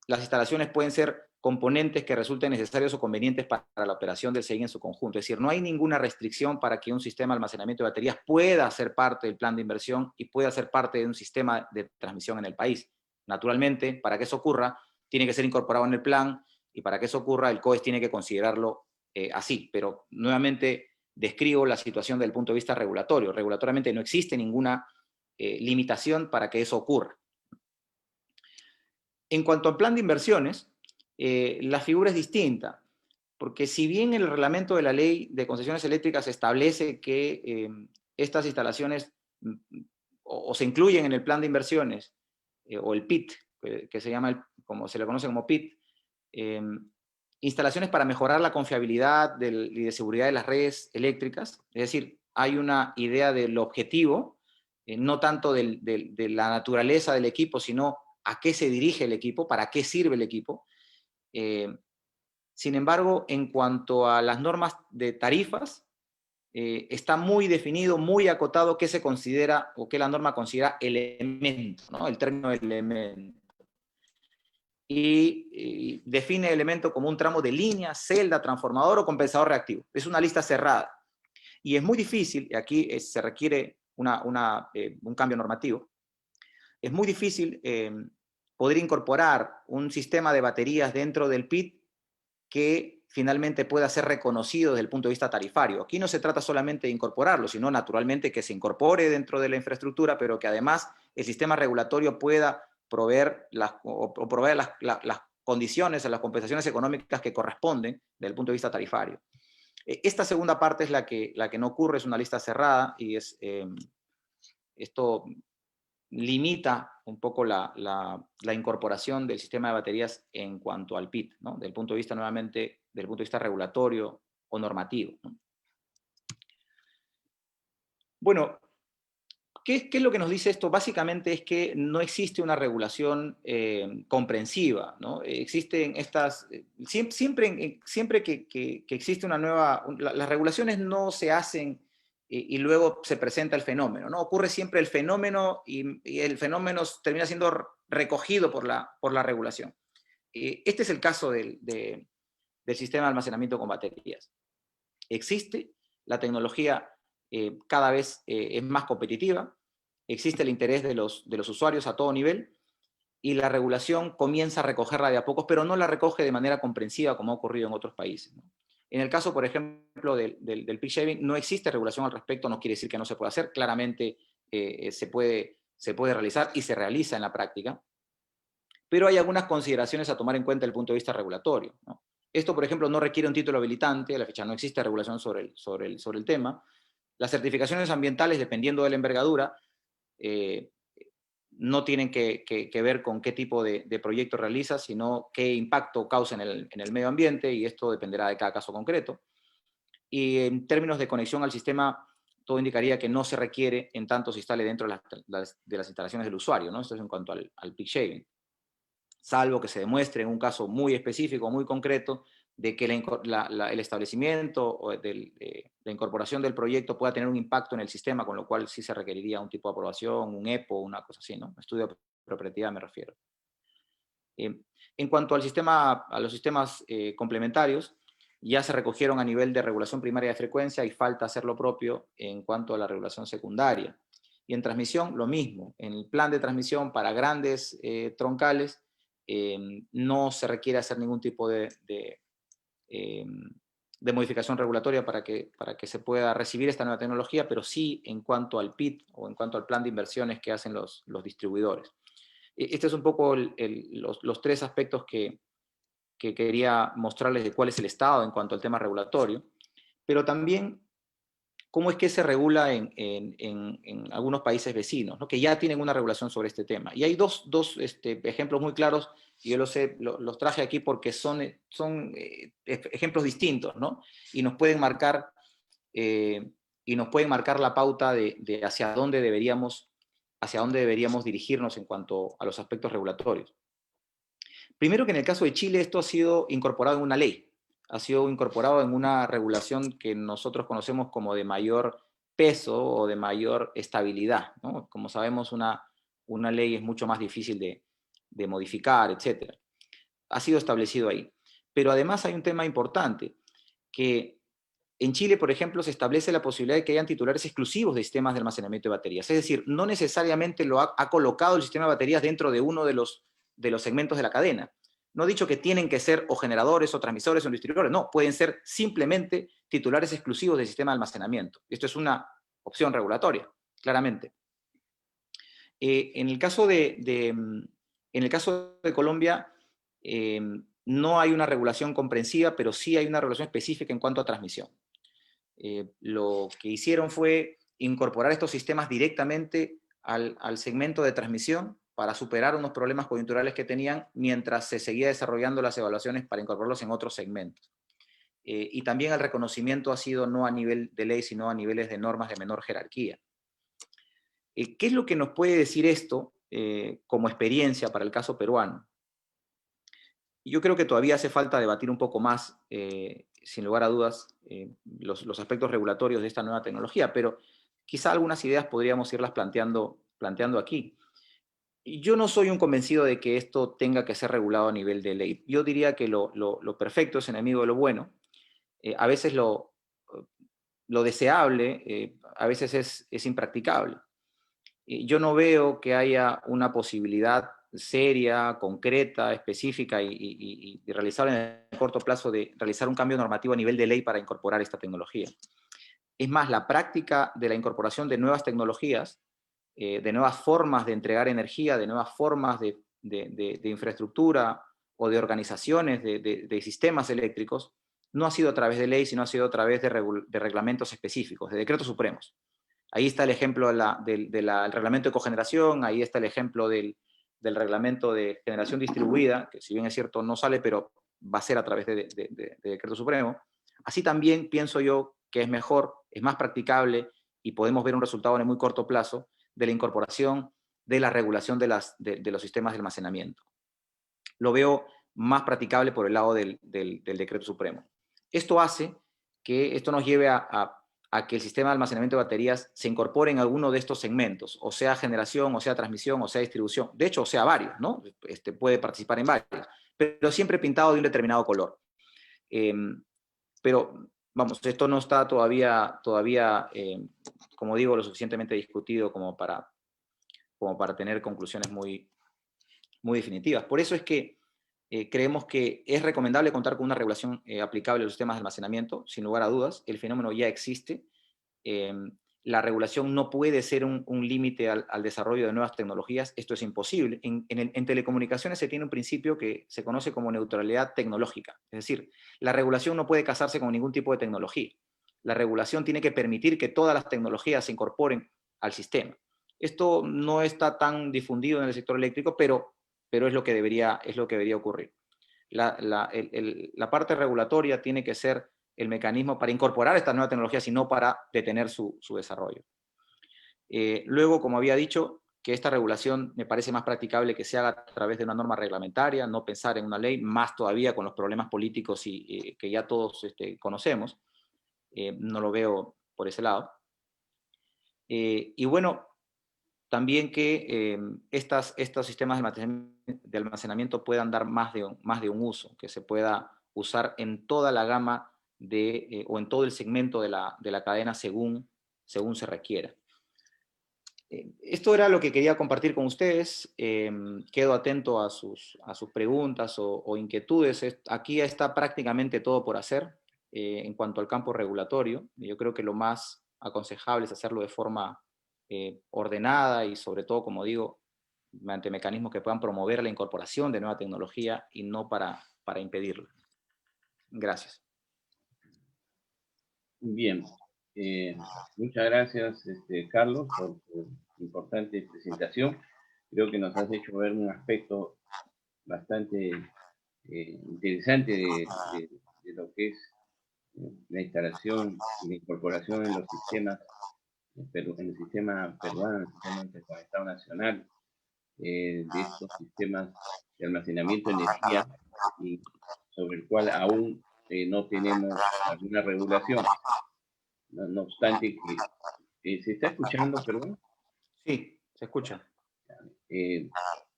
las instalaciones pueden ser componentes que resulten necesarios o convenientes para la operación del SEIN en su conjunto. Es decir, no hay ninguna restricción para que un sistema de almacenamiento de baterías pueda ser parte del plan de inversión y pueda ser parte de un sistema de transmisión en el país. Naturalmente, para que eso ocurra, tiene que ser incorporado en el plan, y para que eso ocurra, el COES tiene que considerarlo así. Pero, nuevamente, describo la situación desde el punto de vista regulatorio. Regulatoriamente no existe ninguna limitación para que eso ocurra. En cuanto al plan de inversiones, la figura es distinta, porque si bien el reglamento de la Ley de Concesiones Eléctricas establece que estas instalaciones o se incluyen en el plan de inversiones, o el PIT, que se llama, como se le conoce como PIT, instalaciones para mejorar la confiabilidad y de seguridad de las redes eléctricas, es decir, hay una idea del objetivo, no tanto de la naturaleza del equipo, sino a qué se dirige el equipo, para qué sirve el equipo. Sin embargo, en cuanto a las normas de tarifas, está muy definido, muy acotado qué se considera o qué la norma considera elemento, ¿no? El término elemento. Y define elemento como un tramo de línea, celda, transformador o compensador reactivo. Es una lista cerrada. Y es muy difícil, y aquí se requiere un cambio normativo, es muy difícil poder incorporar un sistema de baterías dentro del PIT que finalmente pueda ser reconocido desde el punto de vista tarifario. Aquí no se trata solamente de incorporarlo, sino naturalmente que se incorpore dentro de la infraestructura, pero que además el sistema regulatorio pueda proveer las condiciones, las compensaciones económicas que corresponden desde el punto de vista tarifario. Esta segunda parte es la que no ocurre, es una lista cerrada y esto limita un poco la incorporación del sistema de baterías en cuanto al PIT, ¿no? Del punto de vista, nuevamente, del punto de vista regulatorio o normativo, ¿no? Bueno, ¿qué es lo que nos dice esto? Básicamente es que no existe una regulación comprensiva, ¿no? Existen estas... siempre que existe una nueva... las regulaciones no se hacen y luego se presenta el fenómeno, ¿no? Ocurre siempre el fenómeno y el fenómeno termina siendo recogido por la regulación. Este es el caso del sistema de almacenamiento con baterías. Existe, la tecnología cada vez es más competitiva, existe el interés de los usuarios a todo nivel y la regulación comienza a recogerla de a pocos, pero no la recoge de manera comprensiva como ha ocurrido en otros países, ¿no? En el caso, por ejemplo, del peak shaving, no existe regulación al respecto, no quiere decir que no se pueda hacer, claramente se puede realizar y se realiza en la práctica, pero hay algunas consideraciones a tomar en cuenta desde el punto de vista regulatorio, ¿no? Esto, por ejemplo, no requiere un título habilitante, a la fecha no existe regulación sobre el tema. Las certificaciones ambientales, dependiendo de la envergadura, no tienen que ver con qué tipo de proyecto realiza, sino qué impacto causa en el medio ambiente, y esto dependerá de cada caso concreto. Y en términos de conexión al sistema, todo indicaría que no se requiere en tanto se instale dentro de las instalaciones del usuario, ¿no? Esto es en cuanto al peak shaving. Salvo que se demuestre en un caso muy específico, muy concreto, de que el establecimiento o la incorporación del proyecto pueda tener un impacto en el sistema, con lo cual sí se requeriría un tipo de aprobación, un EPO, una cosa así, ¿no? Estudio de propiedad me refiero. En cuanto a los sistemas complementarios, ya se recogieron a nivel de regulación primaria de frecuencia y falta hacer lo propio en cuanto a la regulación secundaria. Y en transmisión, lo mismo. En el plan de transmisión para grandes troncales, no se requiere hacer ningún tipo de modificación regulatoria para que se pueda recibir esta nueva tecnología, pero sí en cuanto al PIT o en cuanto al plan de inversiones que hacen los distribuidores. Este es un poco los tres aspectos que quería mostrarles de cuál es el estado en cuanto al tema regulatorio, pero también cómo es que se regula en algunos países vecinos, ¿no? Que ya tienen una regulación sobre este tema. Y hay dos ejemplos muy claros, y yo los traje aquí porque son ejemplos distintos, ¿no? Y nos pueden marcar la pauta de hacia dónde deberíamos dirigirnos en cuanto a los aspectos regulatorios. Primero, que en el caso de Chile esto ha sido incorporado en una ley, ha sido incorporado en una regulación que nosotros conocemos como de mayor peso o de mayor estabilidad, ¿no? Como sabemos, una ley es mucho más difícil de modificar, etc. Ha sido establecido ahí. Pero además hay un tema importante, que en Chile, por ejemplo, se establece la posibilidad de que hayan titulares exclusivos de sistemas de almacenamiento de baterías. Es decir, no necesariamente ha colocado el sistema de baterías dentro de uno de los segmentos de la cadena. No he dicho que tienen que ser o generadores o transmisores o distribuidores, no, pueden ser simplemente titulares exclusivos del sistema de almacenamiento. Esto es una opción regulatoria, claramente. En el caso de Colombia, no hay una regulación comprensiva, pero sí hay una regulación específica en cuanto a transmisión. Lo que hicieron fue incorporar estos sistemas directamente al segmento de transmisión para superar unos problemas coyunturales que tenían mientras se seguía desarrollando las evaluaciones para incorporarlos en otros segmentos. Y también el reconocimiento ha sido no a nivel de ley, sino a niveles de normas de menor jerarquía. ¿Qué es lo que nos puede decir esto como experiencia para el caso peruano? Yo creo que todavía hace falta debatir un poco más, sin lugar a dudas, los aspectos regulatorios de esta nueva tecnología, pero quizá algunas ideas podríamos irlas planteando aquí. Yo no soy un convencido de que esto tenga que ser regulado a nivel de ley. Yo diría que lo perfecto es enemigo de lo bueno. A veces lo deseable, a veces es impracticable. Yo no veo que haya una posibilidad seria, concreta, específica y realizable en el corto plazo de realizar un cambio normativo a nivel de ley para incorporar esta tecnología. Es más, la práctica de la incorporación de nuevas tecnologías, de nuevas formas de entregar energía, de nuevas formas de infraestructura o de organizaciones de sistemas eléctricos, no ha sido a través de ley, sino ha sido a través de reglamentos específicos, de decretos supremos. Ahí está el ejemplo del reglamento de cogeneración, ahí está el ejemplo del reglamento de generación distribuida, que si bien es cierto no sale, pero va a ser a través de decreto supremo. Así también pienso yo que es mejor, es más practicable y podemos ver un resultado en muy corto plazo de la incorporación de la regulación de los sistemas de almacenamiento. Lo veo más practicable por el lado del decreto supremo. Esto hace que esto nos lleve a que el sistema de almacenamiento de baterías se incorpore en alguno de estos segmentos, o sea generación, o sea transmisión, o sea distribución. De hecho, o sea varios, ¿no? Puede participar en varios, pero siempre pintado de un determinado color. Pero, vamos, esto no está todavía como digo, lo suficientemente discutido como para tener conclusiones muy definitivas. Por eso es que creemos que es recomendable contar con una regulación aplicable a los sistemas de almacenamiento, sin lugar a dudas. El fenómeno ya existe. La regulación no puede ser un límite al desarrollo de nuevas tecnologías. Esto es imposible. En telecomunicaciones se tiene un principio que se conoce como neutralidad tecnológica. Es decir, la regulación no puede casarse con ningún tipo de tecnología. La regulación tiene que permitir que todas las tecnologías se incorporen al sistema. Esto no está tan difundido en el sector eléctrico, pero es lo que debería ocurrir. La parte regulatoria tiene que ser el mecanismo para incorporar estas nuevas tecnologías y no para detener su desarrollo. Luego, como había dicho, que esta regulación me parece más practicable que se haga a través de una norma reglamentaria, no pensar en una ley, más todavía con los problemas políticos que ya todos conocemos. No lo veo por ese lado. Y bueno, también que estos sistemas de almacenamiento puedan dar más de un uso, que se pueda usar en toda la gama o en todo el segmento de la cadena según se requiera. Esto era lo que quería compartir con ustedes. Quedo atento a sus preguntas o inquietudes. Aquí está prácticamente todo por hacer en cuanto al campo regulatorio. Yo creo que lo más aconsejable es hacerlo de forma ordenada y sobre todo, como digo, mediante mecanismos que puedan promover la incorporación de nueva tecnología y no para impedirla. Gracias. Bien. Muchas gracias, Carlos, por tu importante presentación. Creo que nos has hecho ver un aspecto bastante interesante de lo que es la instalación y la incorporación en los sistemas, en el sistema peruano, en el sistema interconectado nacional, de estos sistemas de almacenamiento de energía, y sobre el cual aún no tenemos alguna regulación. No obstante que se está escuchando, perdón. Sí, se escucha.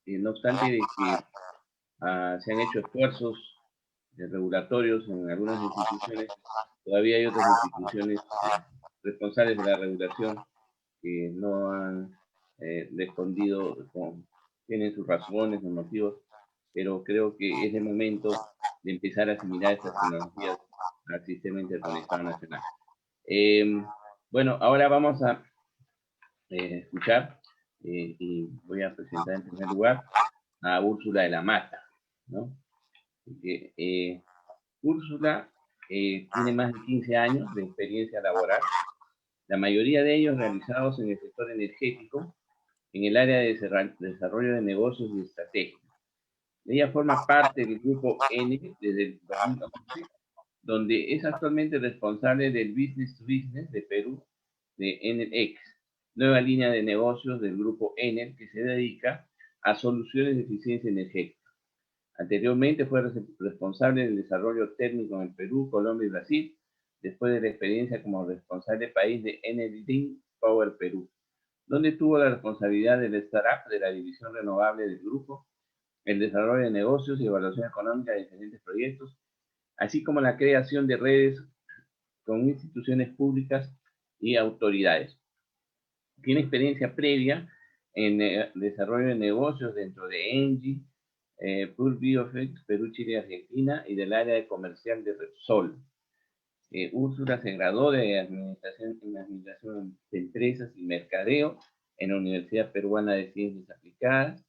No obstante de que se han hecho esfuerzos regulatorios en algunas instituciones, todavía hay otras instituciones responsables de la regulación que no han respondido, tienen sus razones, sus motivos, pero creo que es el momento de empezar a asimilar estas tecnologías al sistema interconectado nacional. Bueno, ahora vamos a escuchar y voy a presentar en primer lugar a Úrsula de la Mata, ¿no? Úrsula tiene más de 15 años de experiencia laboral, la mayoría de ellos realizados en el sector energético, en el área de desarrollo de negocios y estrategia. Ella forma parte del grupo N desde el 2011, donde es actualmente responsable del Business to Business de Perú, de NX, nueva línea de negocios del grupo Enel que se dedica a soluciones de eficiencia energética. Anteriormente fue responsable del desarrollo técnico en Perú, Colombia y Brasil, después de la experiencia como responsable país de Enel Green Power Perú, donde tuvo la responsabilidad del startup de la división renovable del grupo, el desarrollo de negocios y evaluación económica de diferentes proyectos, así como la creación de redes con instituciones públicas y autoridades. Tiene experiencia previa en desarrollo de negocios dentro de Engie, Pure Biofex, Perú, Chile y Argentina, y del área de comercial de Repsol. Úrsula se graduó de administración de empresas y mercadeo en la Universidad Peruana de Ciencias Aplicadas,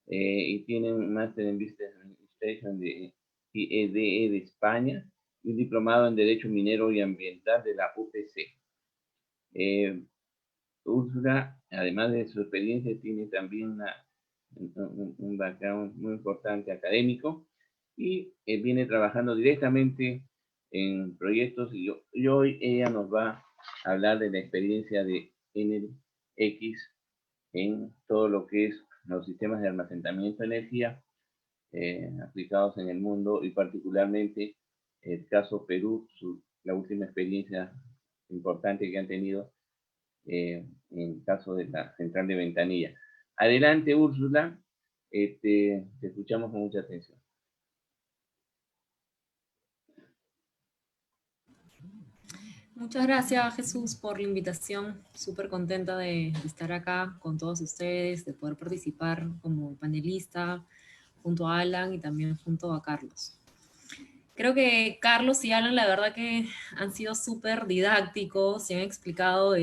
y tiene un máster en Business Administration de IEDE de España y un diplomado en Derecho Minero y Ambiental de la UPC. Úrsula, además de su experiencia, tiene también un background muy importante académico y viene trabajando directamente en proyectos, y hoy ella nos va a hablar de la experiencia de Enel X en todo lo que es los sistemas de almacenamiento de energía aplicados en el mundo, y particularmente el caso Perú, la última experiencia importante que han tenido en el caso de la central de Ventanilla. Adelante, Úrsula, te escuchamos con mucha atención. Muchas gracias, Jesús, por la invitación. Súper contenta de estar acá con todos ustedes, de poder participar como panelista junto a Alan y también junto a Carlos. Creo que Carlos y Alan, la verdad que han sido súper didácticos, se han explicado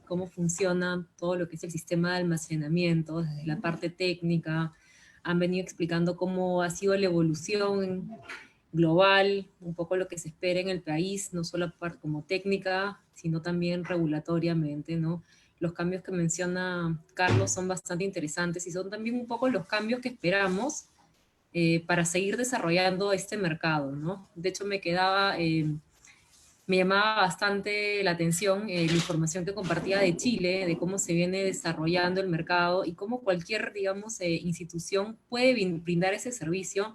cómo funciona todo lo que es el sistema de almacenamiento, desde la parte técnica, han venido explicando cómo ha sido la evolución global, un poco lo que se espera en el país, no solo como técnica, sino también regulatoriamente, ¿no? Los cambios que menciona Carlos son bastante interesantes y son también un poco los cambios que esperamos para seguir desarrollando este mercado, ¿no? De hecho, me llamaba bastante la atención la información que compartía de Chile, de cómo se viene desarrollando el mercado y cómo cualquier, digamos, institución puede brindar ese servicio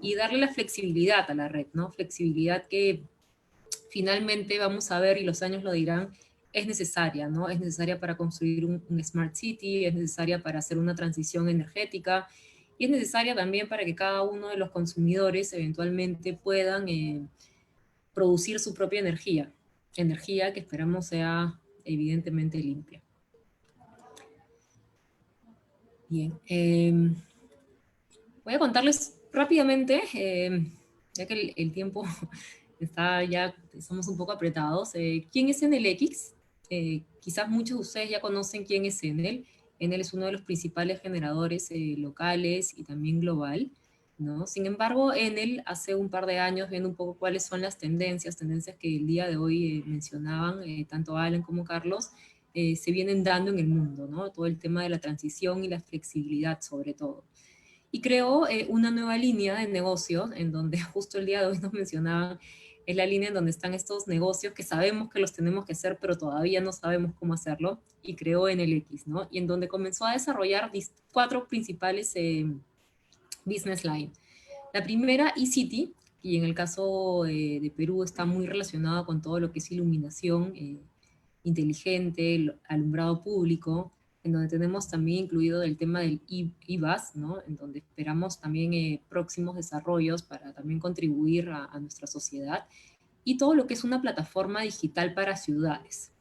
y darle la flexibilidad a la red, ¿no? Flexibilidad que finalmente vamos a ver, y los años lo dirán, es necesaria, ¿no? Es necesaria para construir un Smart City, es necesaria para hacer una transición energética, y es necesaria también para que cada uno de los consumidores eventualmente puedan producir su propia energía, energía que esperamos sea evidentemente limpia. Bien, voy a contarles rápidamente, ya que el tiempo estamos un poco apretados. ¿Quién es Enel X? Quizás muchos de ustedes ya conocen quién es Enel. Enel es uno de los principales generadores locales y también global, ¿no? Sin embargo, Enel hace un par de años, viendo un poco cuáles son las tendencias que el día de hoy mencionaban tanto Alan como Carlos, se vienen dando en el mundo, ¿no? Todo el tema de la transición y la flexibilidad sobre todo. Y creó una nueva línea de negocio en donde justo el día de hoy nos mencionaban, es la línea en donde están estos negocios que sabemos que los tenemos que hacer, pero todavía no sabemos cómo hacerlo, y creó Enel X, ¿no? Y en donde comenzó a desarrollar 4 principales business line. La primera, eCity, y en el caso de Perú está muy relacionado con todo lo que es iluminación inteligente, el alumbrado público, en donde tenemos también incluido el tema del IVAS, ¿no? En donde esperamos también próximos desarrollos para también contribuir a nuestra sociedad, y todo lo que es una plataforma digital para ciudades.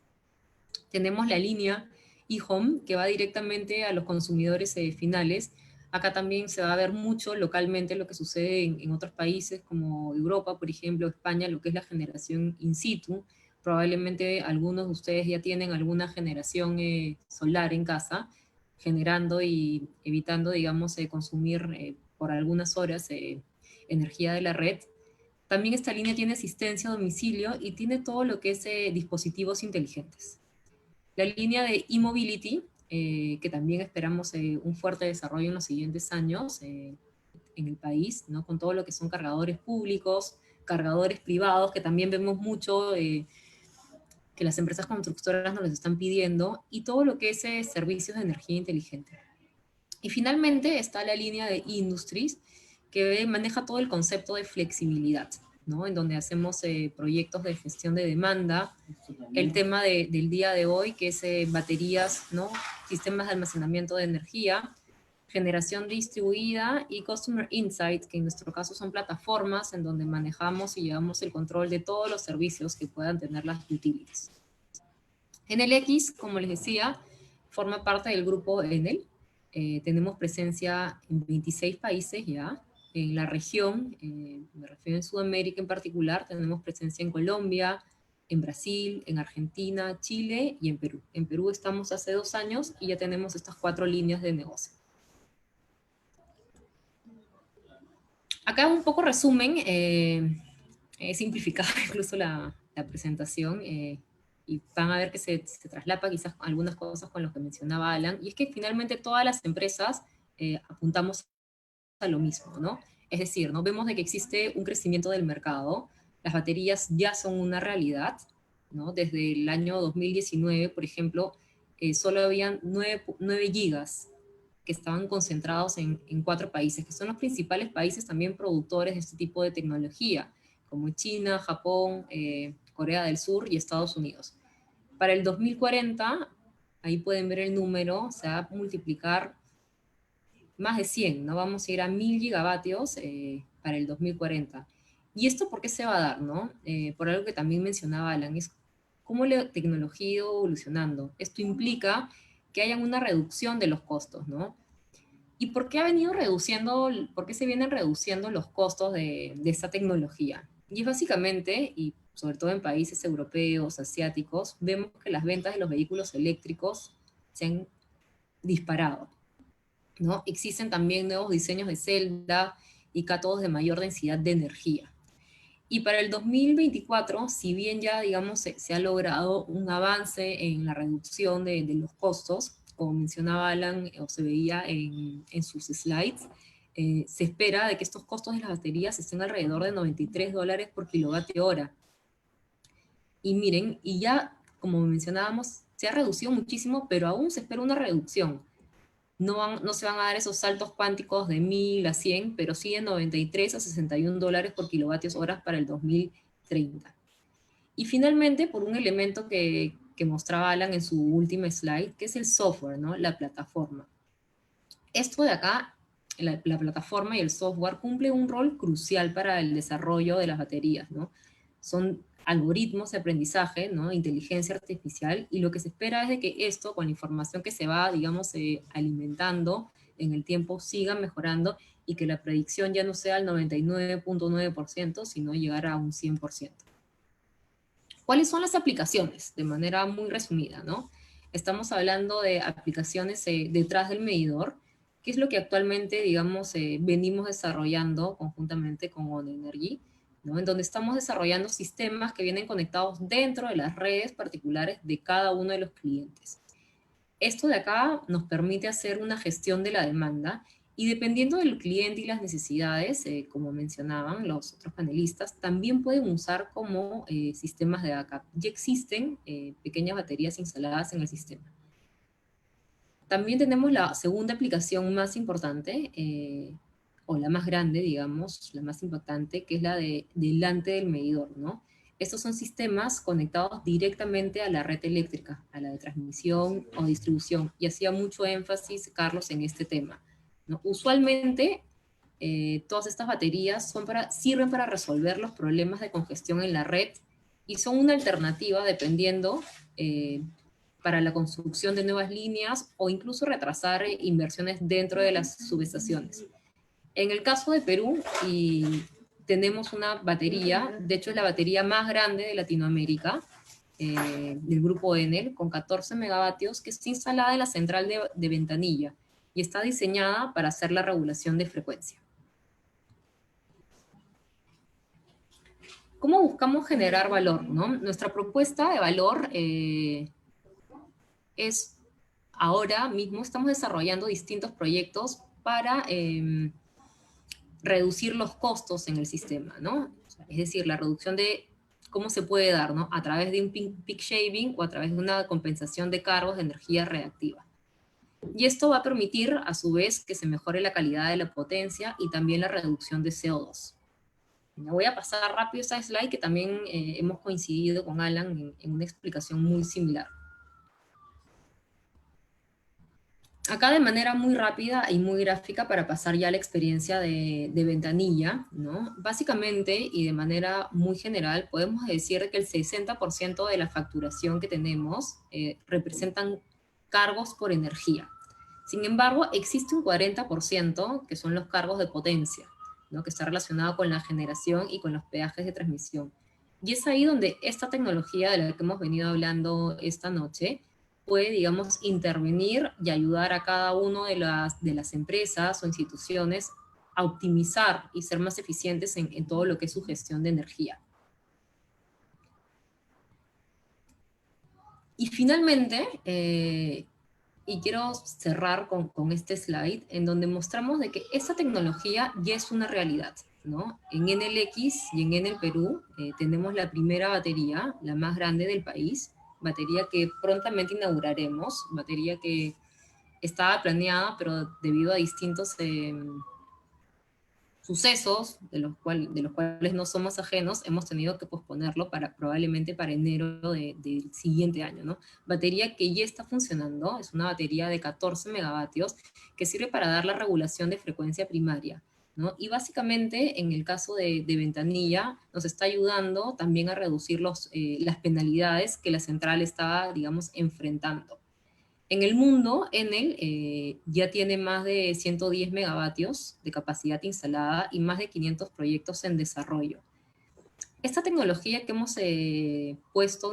Tenemos la línea eHome, que va directamente a los consumidores finales. Acá también se va a ver mucho localmente lo que sucede en otros países como Europa, por ejemplo, España, lo que es la generación in situ. Probablemente algunos de ustedes ya tienen alguna generación solar en casa, generando y evitando, digamos, consumir por algunas horas energía de la red. También esta línea tiene asistencia a domicilio y tiene todo lo que es dispositivos inteligentes. La línea de e-mobility, que también esperamos un fuerte desarrollo en los siguientes años en el país, ¿no? Con todo lo que son cargadores públicos, cargadores privados, que también vemos mucho que las empresas constructoras nos los están pidiendo, y todo lo que es servicios de energía inteligente. Y finalmente está la línea de Industries, que maneja todo el concepto de flexibilidad, ¿no? En donde hacemos proyectos de gestión de demanda, el tema del día de hoy, que es baterías, ¿no? Sistemas de almacenamiento de energía, generación distribuida y Customer Insight, que en nuestro caso son plataformas en donde manejamos y llevamos el control de todos los servicios que puedan tener las utilities. Enel X, como les decía, forma parte del grupo Enel. Tenemos presencia en 26 países ya. En la región, me refiero en Sudamérica en particular, tenemos presencia en Colombia, en Brasil, en Argentina, Chile y en Perú. En Perú estamos hace 2 años y ya tenemos estas 4 líneas de negocio. Acá un poco resumen, he simplificado incluso la presentación, y van a ver que se traslapa quizás algunas cosas con lo que mencionaba Alan, y es que finalmente todas las empresas apuntamos a lo mismo, ¿no? Es decir, ¿no? Vemos de que existe un crecimiento del mercado, las baterías ya son una realidad, ¿no? Desde el año 2019, por ejemplo, solo habían 9 gigas que estaban concentrados en 4 países, que son los principales países también productores de este tipo de tecnología, como China, Japón, Corea del Sur y Estados Unidos. Para el 2040, ahí pueden ver el número, se va a multiplicar más de 100, ¿no? Vamos a ir a 1000 gigavatios para el 2040. ¿Y esto por qué se va a dar, no? Por algo que también mencionaba Alan, es cómo la tecnología ha ido evolucionando. Esto implica que haya una reducción de los costos, ¿no? ¿Y por qué por qué se vienen reduciendo los costos de esta tecnología? Y es básicamente, y sobre todo en países europeos, asiáticos, vemos que las ventas de los vehículos eléctricos se han disparado, ¿no? Existen también nuevos diseños de celda y cátodos de mayor densidad de energía. Y para el 2024, si bien ya, digamos, se ha logrado un avance en la reducción de los costos, como mencionaba Alan, o se veía en sus slides, se espera de que estos costos de las baterías estén alrededor de $93 por kilovatio hora. Y miren, y ya, como mencionábamos, se ha reducido muchísimo, pero aún se espera una reducción. No se van a dar esos saltos cuánticos de 1000 a 100, pero sí de 93 a $61 por kilovatios horas para el 2030. Y finalmente, por un elemento que mostraba Alan en su última slide, que es el software, ¿no? La plataforma. Esto de acá, la plataforma y el software cumple un rol crucial para el desarrollo de las baterías, ¿no? Son algoritmos de aprendizaje, ¿no? Inteligencia artificial, y lo que se espera es de que esto, con la información que se va, digamos, alimentando en el tiempo, siga mejorando y que la predicción ya no sea el 99.9%, sino llegar a un 100%. ¿Cuáles son las aplicaciones? De manera muy resumida, ¿no? Estamos hablando de aplicaciones detrás del medidor, que es lo que actualmente, digamos, venimos desarrollando conjuntamente con OnEnergy, ¿no? En donde estamos desarrollando sistemas que vienen conectados dentro de las redes particulares de cada uno de los clientes. Esto de acá nos permite hacer una gestión de la demanda y dependiendo del cliente y las necesidades, como mencionaban los otros panelistas, también pueden usar como sistemas de backup. Ya existen pequeñas baterías instaladas en el sistema. También tenemos la segunda aplicación más importante, o la más grande, digamos, la más impactante, que es la de delante del medidor, ¿no? Estos son sistemas conectados directamente a la red eléctrica, a la de transmisión o distribución, y hacía mucho énfasis Carlos en este tema, ¿no? Usualmente, todas estas baterías sirven para resolver los problemas de congestión en la red y son una alternativa dependiendo para la construcción de nuevas líneas o incluso retrasar inversiones dentro de las subestaciones. En el caso de Perú, tenemos una batería, de hecho es la batería más grande de Latinoamérica, del grupo Enel, con 14 megavatios, que está instalada en la central de Ventanilla y está diseñada para hacer la regulación de frecuencia. ¿Cómo buscamos generar valor, no? Nuestra propuesta de valor es, ahora mismo estamos desarrollando distintos proyectos para reducir los costos en el sistema, ¿no? Es decir, la reducción de ¿Cómo se puede dar, no? A través de un peak shaving o a través de una compensación de cargos de energía reactiva. Y esto va a permitir, a su vez, que se mejore la calidad de la potencia y también la reducción de CO2. Me voy a pasar rápido esta slide que también hemos coincidido con Alan en una explicación muy similar. Acá de manera muy rápida y muy gráfica para pasar ya a la experiencia de ventanilla, ¿no? Básicamente y de manera muy general podemos decir que el 60% de la facturación que tenemos representan cargos por energía. Sin embargo, existe un 40% que son los cargos de potencia, ¿no? Que está relacionado con la generación y con los peajes de transmisión. Y es ahí donde esta tecnología de la que hemos venido hablando esta noche puede, digamos, intervenir y ayudar a cada una de las empresas o instituciones a optimizar y ser más eficientes en todo lo que es su gestión de energía. Y finalmente, y quiero cerrar con este slide, en donde mostramos de que esta tecnología ya es una realidad, ¿no? En Enel X y en Enel Perú tenemos la primera batería, la más grande del país, batería que prontamente inauguraremos, batería que estaba planeada, pero debido a distintos sucesos, de los cuales no somos ajenos, hemos tenido que posponerlo probablemente para enero del siguiente año, ¿no? Batería que ya está funcionando, es una batería de 14 megavatios que sirve para dar la regulación de frecuencia primaria, ¿no? Y básicamente, en el caso de ventanilla, nos está ayudando también a reducir las penalidades que la central estaba, digamos, enfrentando. En el mundo, Enel ya tiene más de 110 megavatios de capacidad instalada y más de 500 proyectos en desarrollo. Esta tecnología que hemos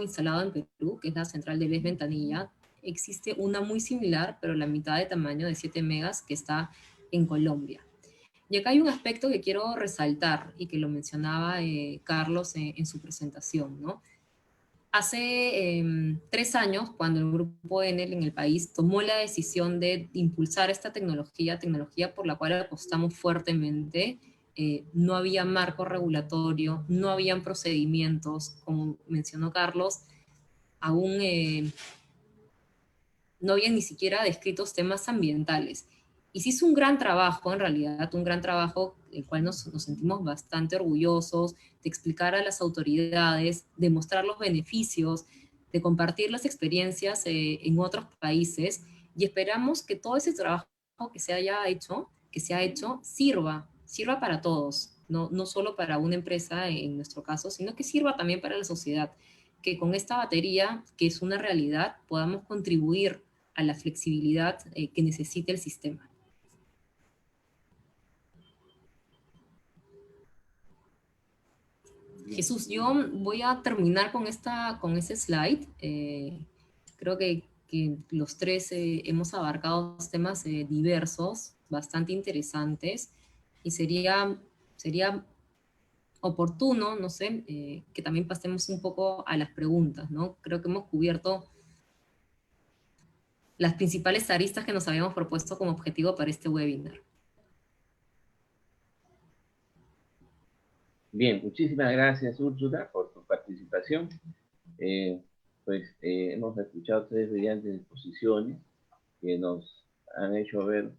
instalado en Perú, que es la central de Les Ventanilla, existe una muy similar, pero la mitad de tamaño de 7 megas que está en Colombia. Y acá hay un aspecto que quiero resaltar y que lo mencionaba Carlos en su presentación, ¿no? Hace 3 años, cuando el grupo Enel en el país tomó la decisión de impulsar esta tecnología por la cual apostamos fuertemente, no había marco regulatorio, no habían procedimientos, como mencionó Carlos, aún no había ni siquiera descritos temas ambientales. Y se hizo un gran trabajo, en realidad, un gran trabajo del cual nos sentimos bastante orgullosos, de explicar a las autoridades, de mostrar los beneficios, de compartir las experiencias en otros países, y esperamos que todo ese trabajo que se ha hecho, sirva para todos, no solo para una empresa en nuestro caso, sino que sirva también para la sociedad, que con esta batería, que es una realidad, podamos contribuir a la flexibilidad que necesita el sistema. Jesús, yo voy a terminar con ese slide. Creo que los tres hemos abarcado temas diversos, bastante interesantes, y sería oportuno, no sé, que también pasemos un poco a las preguntas, ¿no? Creo que hemos cubierto las principales aristas que nos habíamos propuesto como objetivo para este webinar. Bien, muchísimas gracias, Úrsula, por tu participación. Hemos escuchado 3 brillantes exposiciones que nos han hecho ver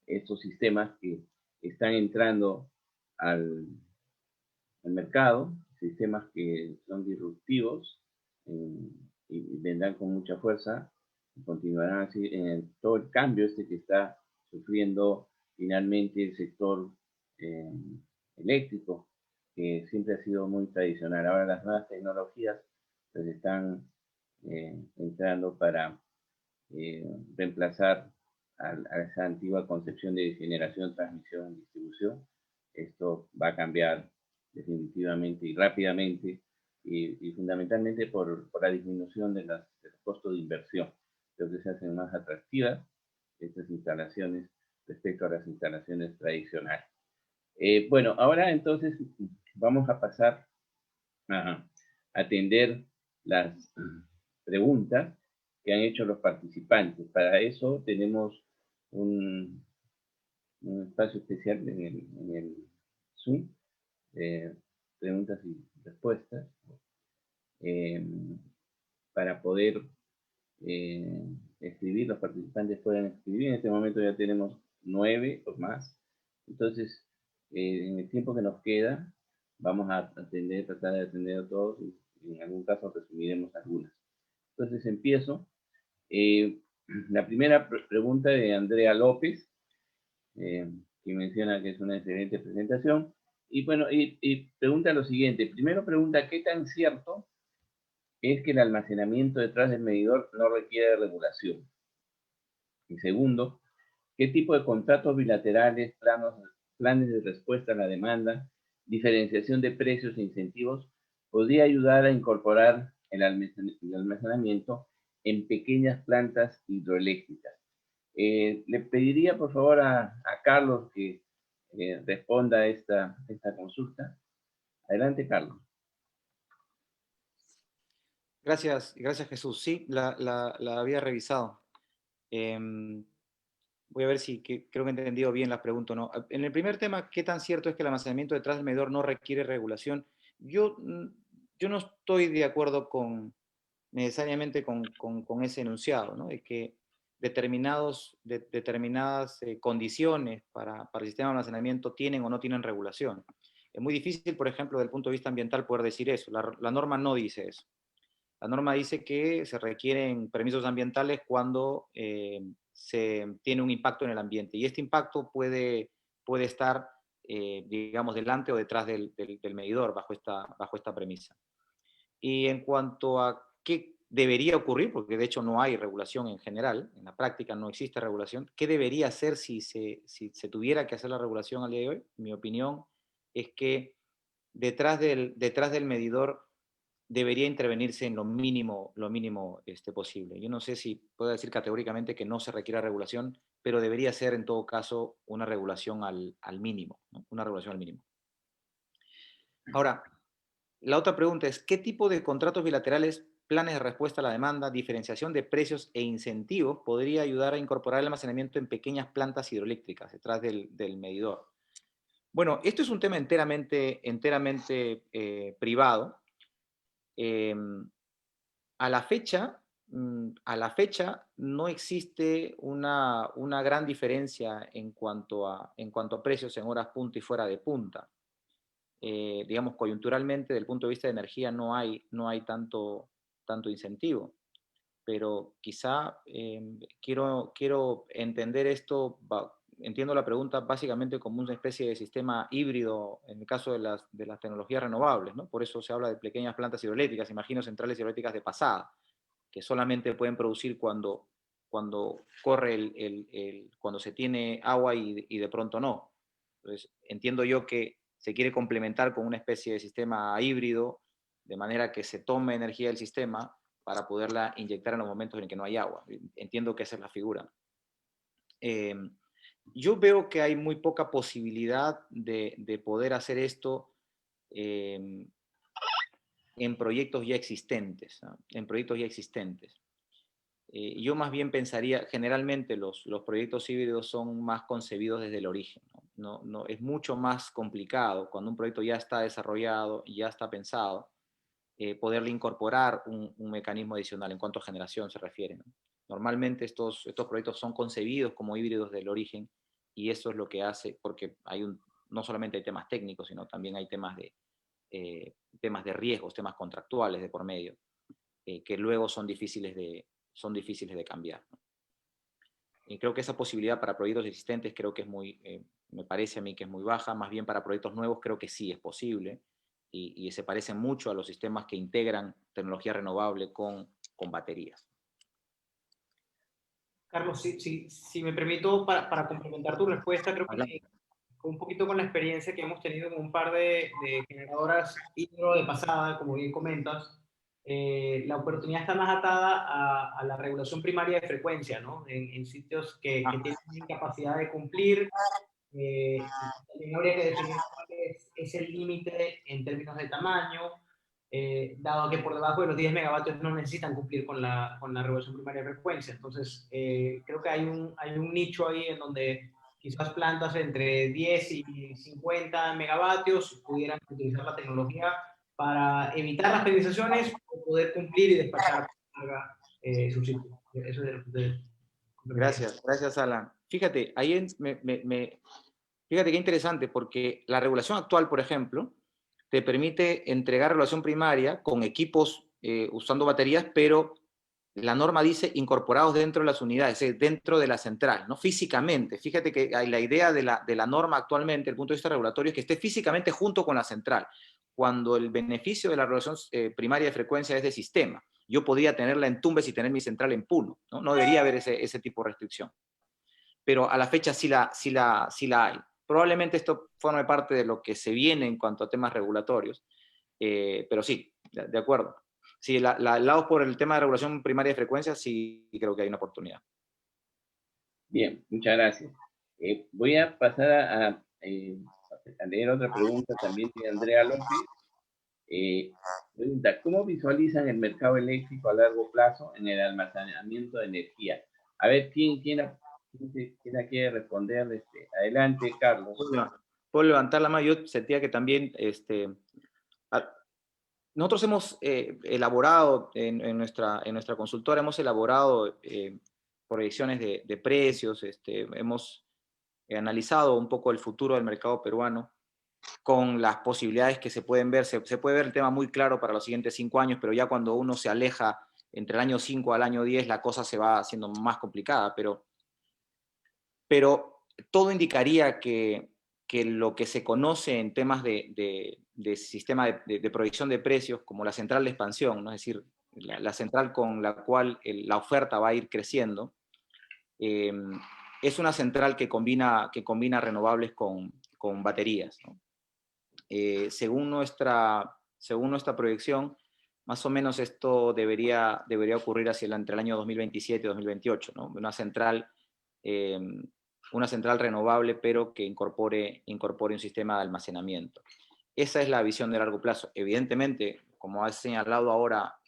estos sistemas que están entrando al mercado, sistemas que son disruptivos y vendrán con mucha fuerza y continuarán así en todo el cambio que está sufriendo finalmente el sector eléctrico, que siempre ha sido muy tradicional. Ahora las nuevas tecnologías pues están entrando para reemplazar a esa antigua concepción de generación, transmisión y distribución. Esto va a cambiar definitivamente y rápidamente y fundamentalmente por la disminución del costo de inversión. Creo que se hacen más atractivas estas instalaciones respecto a las instalaciones tradicionales. Bueno, ahora entonces vamos a pasar a atender las preguntas que han hecho los participantes. Para eso tenemos un espacio especial en el Zoom, preguntas y respuestas para poder escribir. Los participantes pueden escribir. En este momento ya tenemos 9 o más. Entonces, en el tiempo que nos queda, vamos a tratar de atender a todos y en algún caso resumiremos algunas. Entonces empiezo. La primera pregunta de Andrea López, que menciona que es una excelente presentación. Y bueno, y pregunta lo siguiente. Primero pregunta, ¿qué tan cierto es que el almacenamiento detrás del medidor no requiere regulación? Y segundo, ¿qué tipo de contratos bilaterales, planes de respuesta a la demanda, diferenciación de precios e incentivos podría ayudar a incorporar el almacenamiento en pequeñas plantas hidroeléctricas? Le pediría por favor a Carlos que responda a esta consulta. Adelante, Carlos. Gracias Jesús. Sí, la había revisado. Voy a ver si creo que he entendido bien la pregunta o no. En el primer tema, ¿qué tan cierto es que el almacenamiento detrás del medidor no requiere regulación? Yo no estoy de acuerdo necesariamente con ese enunciado, ¿no? De que determinadas condiciones para el sistema de almacenamiento tienen o no tienen regulación. Es muy difícil, por ejemplo, desde el punto de vista ambiental poder decir eso. La norma no dice eso. La norma dice que se requieren permisos ambientales cuando se tiene un impacto en el ambiente. Y este impacto puede estar, digamos, delante o detrás del medidor bajo esta premisa. Y en cuanto a qué debería ocurrir, porque de hecho no hay regulación en general, en la práctica no existe regulación, ¿qué debería hacer si se tuviera que hacer la regulación al día de hoy? Mi opinión es que detrás del medidor debería intervenirse en lo mínimo posible. Yo no sé si puedo decir categóricamente que no se requiera regulación, pero debería ser en todo caso una regulación al mínimo, ¿no? Una regulación al mínimo. Ahora, la otra pregunta es, ¿qué tipo de contratos bilaterales, planes de respuesta a la demanda, diferenciación de precios e incentivos podría ayudar a incorporar el almacenamiento en pequeñas plantas hidroeléctricas detrás del medidor? Bueno, esto es un tema enteramente privado. A la fecha no existe una gran diferencia en cuanto a precios en horas punta y fuera de punta. Digamos, coyunturalmente, desde el punto de vista de energía, no hay tanto incentivo. Pero quizá quiero entender esto, entiendo la pregunta básicamente como una especie de sistema híbrido en el caso de las tecnologías renovables, ¿no? Por eso se habla de pequeñas plantas hidroeléctricas, imagino centrales hidroeléctricas de pasada, que solamente pueden producir cuando corre cuando se tiene agua y de pronto no. Entonces, entiendo yo que se quiere complementar con una especie de sistema híbrido, de manera que se tome energía del sistema para poderla inyectar en los momentos en que no hay agua. Entiendo que esa es la figura. Yo veo que hay muy poca posibilidad de poder hacer esto en proyectos ya existentes, ¿no? En proyectos ya existentes. Yo más bien pensaría, generalmente los proyectos híbridos son más concebidos desde el origen, ¿no? Es mucho más complicado cuando un proyecto ya está desarrollado y ya está pensado, poderle incorporar un mecanismo adicional en cuanto a generación se refiere, ¿no? Normalmente estos proyectos son concebidos como híbridos del origen y eso es lo que hace, porque no solamente hay temas técnicos, sino también hay temas de riesgos, temas contractuales de por medio, que luego son difíciles de cambiar, ¿no? Y creo que esa posibilidad para proyectos existentes creo que me parece a mí que es muy baja, más bien para proyectos nuevos creo que sí es posible y se parecen mucho a los sistemas que integran tecnología renovable con baterías. Carlos, si me permito, para complementar tu respuesta, creo que un poquito con la experiencia que hemos tenido con un par de generadoras hidro de pasada, como bien comentas, la oportunidad está más atada a la regulación primaria de frecuencia, ¿no? En sitios que tienen capacidad de cumplir. También habría que definir cuál es el límite en términos de tamaño, dado que por debajo de los 10 megavatios no necesitan cumplir con la regulación primaria de frecuencia. Entonces, creo que hay un nicho ahí en donde quizás plantas entre 10 y 50 megavatios pudieran utilizar la tecnología para evitar las penalizaciones o poder cumplir y despachar carga subsidio. Eso es de... Gracias, gracias Alan. Fíjate, ahí fíjate qué interesante, porque la regulación actual, por ejemplo, te permite entregar regulación primaria con equipos usando baterías, pero la norma dice incorporados dentro de las unidades, dentro de la central, ¿no? Físicamente. Fíjate que la idea de la norma actualmente, desde el punto de vista regulatorio, es que esté físicamente junto con la central, cuando el beneficio de la regulación primaria de frecuencia es de sistema. Yo podría tenerla en Tumbes y tener mi central en Puno, ¿no? No debería haber ese tipo de restricción. Pero a la fecha sí la hay. Probablemente esto forme parte de lo que se viene en cuanto a temas regulatorios, pero sí, de acuerdo. Sí, lado por el tema de regulación primaria de frecuencia, sí creo que hay una oportunidad. Bien, muchas gracias. Voy a pasar a leer otra pregunta también de Andrea López. Pregunta, ¿cómo visualizan el mercado eléctrico a largo plazo en el almacenamiento de energía? A ver, ¿quién quiere responder? Adelante, Carlos. Puedo levantar la mano. Yo sentía que también nosotros hemos elaborado en nuestra consultora, hemos elaborado proyecciones de precios, hemos analizado un poco el futuro del mercado peruano con las posibilidades que se pueden ver. Se puede ver el tema muy claro para los siguientes 5 años, pero ya cuando uno se aleja entre el año 5 al año 10, la cosa se va haciendo más complicada, pero todo indicaría que lo que se conoce en temas de sistema de proyección de precios, como la central de expansión, ¿no? Es decir, la central con la cual la oferta va a ir creciendo, es una central que combina renovables con baterías, ¿no? Según nuestra proyección, más o menos esto debería ocurrir entre el año 2027 y 2028, ¿no? Una central renovable, pero que incorpore un sistema de almacenamiento. Esa es la visión de largo plazo. Evidentemente, como ha señalado ahora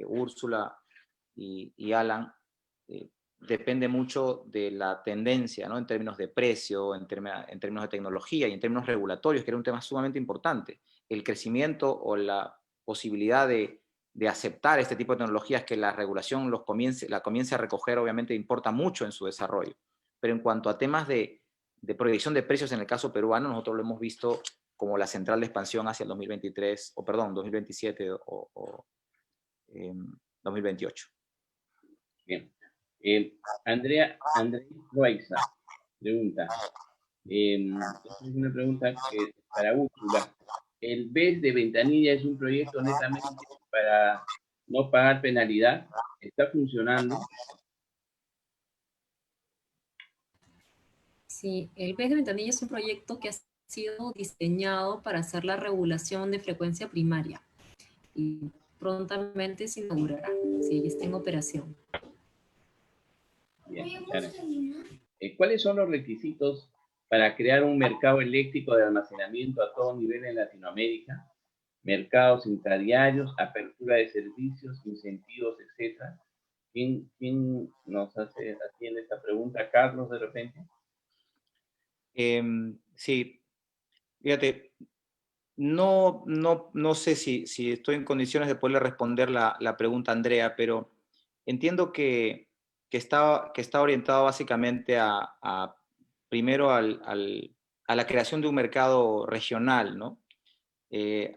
Úrsula y Alan, depende mucho de la tendencia, ¿no? En términos de precio, en términos de tecnología y en términos regulatorios, que era un tema sumamente importante. El crecimiento o la posibilidad de aceptar este tipo de tecnologías, que la regulación la comience a recoger, obviamente importa mucho en su desarrollo. Pero en cuanto a temas de proyección de precios en el caso peruano, nosotros lo hemos visto como la central de expansión hacia el 2027 o 2028. Bien. Andrea Loaiza pregunta, es una pregunta para Úrsula. ¿El BES de Ventanilla es un proyecto netamente para no pagar penalidad? ¿Está funcionando? Sí, el BES de Ventanilla es un proyecto que ha sido diseñado para hacer la regulación de frecuencia primaria y prontamente se inaugurará, sí, está en operación. Bien, claro. ¿Cuáles son los requisitos para crear un mercado eléctrico de almacenamiento a todo nivel en Latinoamérica? Mercados intradiarios, apertura de servicios, incentivos, etcétera. ¿Quién nos atiende esta pregunta? ¿Carlos, de repente? Sí, fíjate, no sé si estoy en condiciones de poderle responder la pregunta a Andrea, pero entiendo que está orientado básicamente primero a la creación de un mercado regional, ¿no? De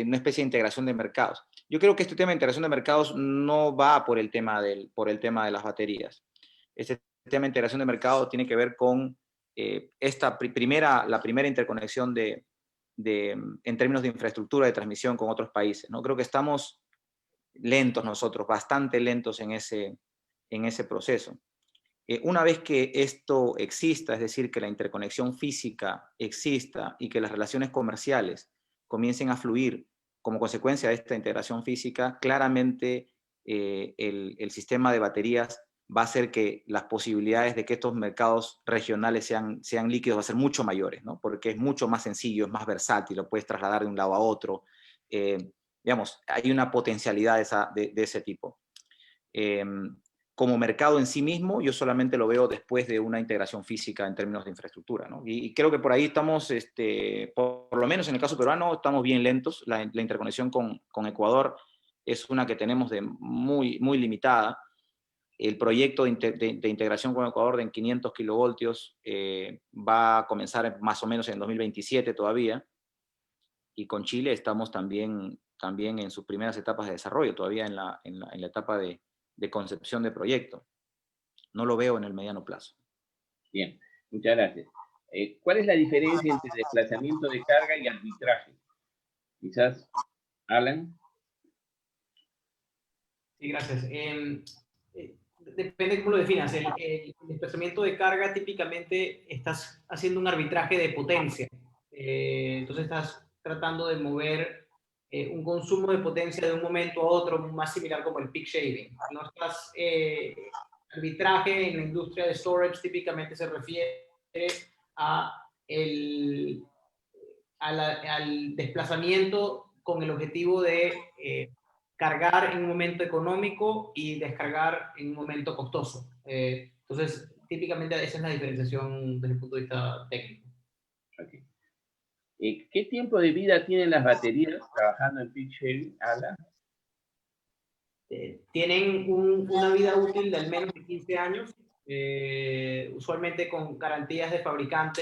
una especie de integración de mercados. Yo creo que este tema de integración de mercados no va por el tema de las baterías. Este tema de integración de mercados tiene que ver con la primera interconexión en términos de infraestructura de transmisión con otros países, ¿no? Creo que estamos lentos nosotros, bastante lentos en ese proceso. Una vez que esto exista, es decir, que la interconexión física exista y que las relaciones comerciales comiencen a fluir como consecuencia de esta integración física, claramente el sistema de baterías va a hacer que las posibilidades de que estos mercados regionales sean líquidos va a ser mucho mayores, ¿no? Porque es mucho más sencillo, es más versátil, lo puedes trasladar de un lado a otro. Digamos, hay una potencialidad de ese tipo. como mercado en sí mismo, yo solamente lo veo después de una integración física en términos de infraestructura, ¿no? Y creo que por ahí estamos, por lo menos en el caso peruano, estamos bien lentos. La interconexión con Ecuador es una que tenemos de muy limitada. El proyecto de integración con Ecuador de 500 kilovoltios va a comenzar más o menos en 2027 todavía. Y con Chile estamos también en sus primeras etapas de desarrollo, todavía en la etapa de concepción de proyecto. No lo veo en el mediano plazo. Bien, muchas gracias. ¿Cuál es la diferencia entre desplazamiento de carga y arbitraje? Quizás, Alan. Sí, gracias. Depende cómo lo definas. El desplazamiento de carga típicamente estás haciendo un arbitraje de potencia. Entonces estás tratando de mover un consumo de potencia de un momento a otro más similar como el peak shaving. No estás, arbitraje en la industria de storage típicamente se refiere a al desplazamiento con el objetivo de cargar en un momento económico y descargar en un momento costoso. Entonces, típicamente esa es la diferenciación desde el punto de vista técnico. Okay. ¿Qué tiempo de vida tienen las baterías trabajando en peak shaving, Alan? Tienen una vida útil de al menos de 15 años, usualmente con garantías de fabricante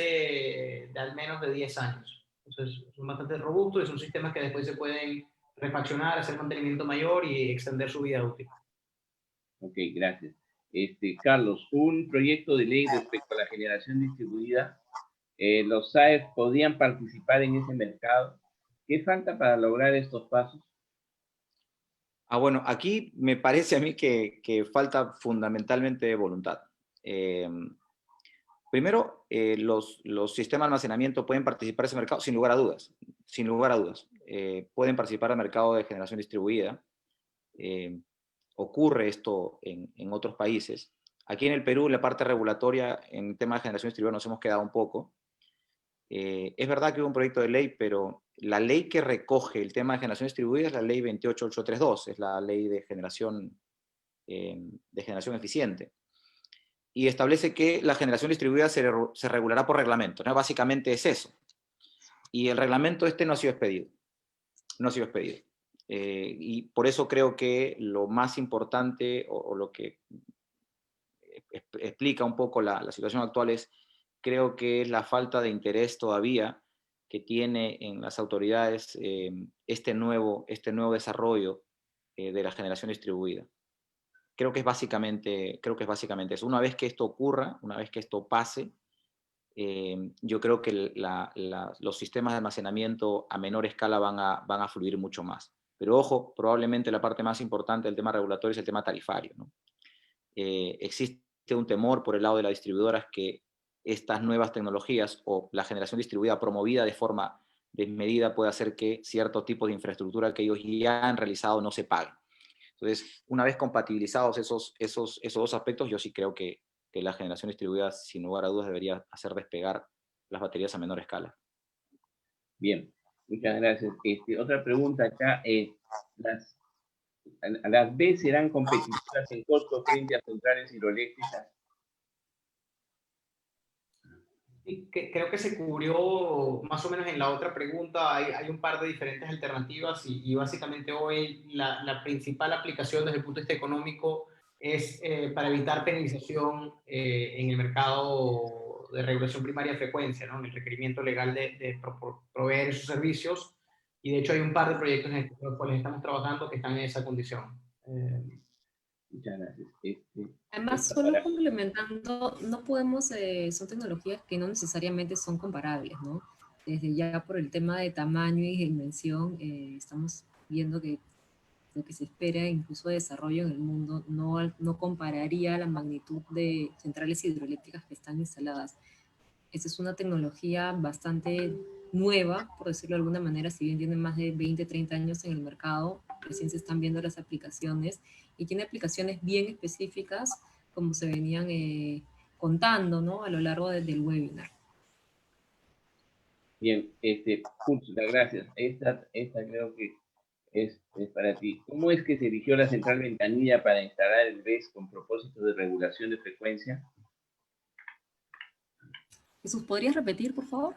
de al menos de 10 años. Entonces, son bastante robustos y son sistemas que después se pueden refaccionar, hacer mantenimiento mayor y extender su vida útil. Ok, gracias. Carlos, un proyecto de ley respecto a la generación distribuida. ¿Los SAES podían participar en ese mercado? ¿Qué falta para lograr estos pasos? Bueno, aquí me parece a mí que falta fundamentalmente voluntad. Primero, los sistemas de almacenamiento pueden participar en ese mercado sin lugar a dudas. Sin lugar a dudas. Pueden participar en el mercado de generación distribuida. Ocurre esto en otros países. Aquí en el Perú, la parte regulatoria en tema de generación distribuida nos hemos quedado un poco. Es verdad que hubo un proyecto de ley, pero la ley que recoge el tema de generación distribuida es la ley 28832, es la ley de generación eficiente. Y establece que la generación distribuida se regulará por reglamento, ¿no? Básicamente es eso. Y el reglamento no ha sido expedido. No ha sido expedido. Y por eso creo que lo más importante o lo que explica un poco la situación actual es, creo que es la falta de interés todavía que tiene en las autoridades este nuevo desarrollo de la generación distribuida. Creo que es básicamente eso. Una vez que esto ocurra, una vez que esto pase, yo creo que los sistemas de almacenamiento a menor escala van a fluir mucho más. Pero ojo, probablemente la parte más importante del tema regulatorio es el tema tarifario, ¿no? Existe un temor por el lado de las distribuidoras que estas nuevas tecnologías o la generación distribuida promovida de forma desmedida puede hacer que ciertos tipos de infraestructura que ellos ya han realizado no se paguen. Entonces, una vez compatibilizados esos dos aspectos, yo sí creo que la generación distribuida, sin lugar a dudas, debería hacer despegar las baterías a menor escala. Bien, muchas gracias. Otra pregunta acá. ¿Las B serán competitivas en costo frente a centrales hidroeléctricas? Creo que se cubrió más o menos en la otra pregunta. Hay un par de diferentes alternativas y básicamente hoy la principal aplicación desde el punto de vista económico es para evitar penalización en el mercado de regulación primaria de frecuencia, ¿no? En el requerimiento legal de proveer esos servicios. Y de hecho hay un par de proyectos en los cuales estamos trabajando que están en esa condición. Muchas gracias. Además, solo complementando, no podemos, son tecnologías que no necesariamente son comparables, ¿no? Desde ya por el tema de tamaño y dimensión, estamos viendo que lo que se espera incluso de desarrollo en el mundo no compararía la magnitud de centrales hidroeléctricas que están instaladas. Esta es una tecnología bastante nueva, por decirlo de alguna manera, si bien tiene más de 20, 30 años en el mercado, recién se están viendo las aplicaciones y tiene aplicaciones bien específicas, como se venían contando, ¿no? A lo largo del webinar. Bien, Úrsula, gracias. Esta creo que es para ti. ¿Cómo es que se eligió la central ventanilla para instalar el BES con propósito de regulación de frecuencia? Jesús, ¿podrías repetir, por favor?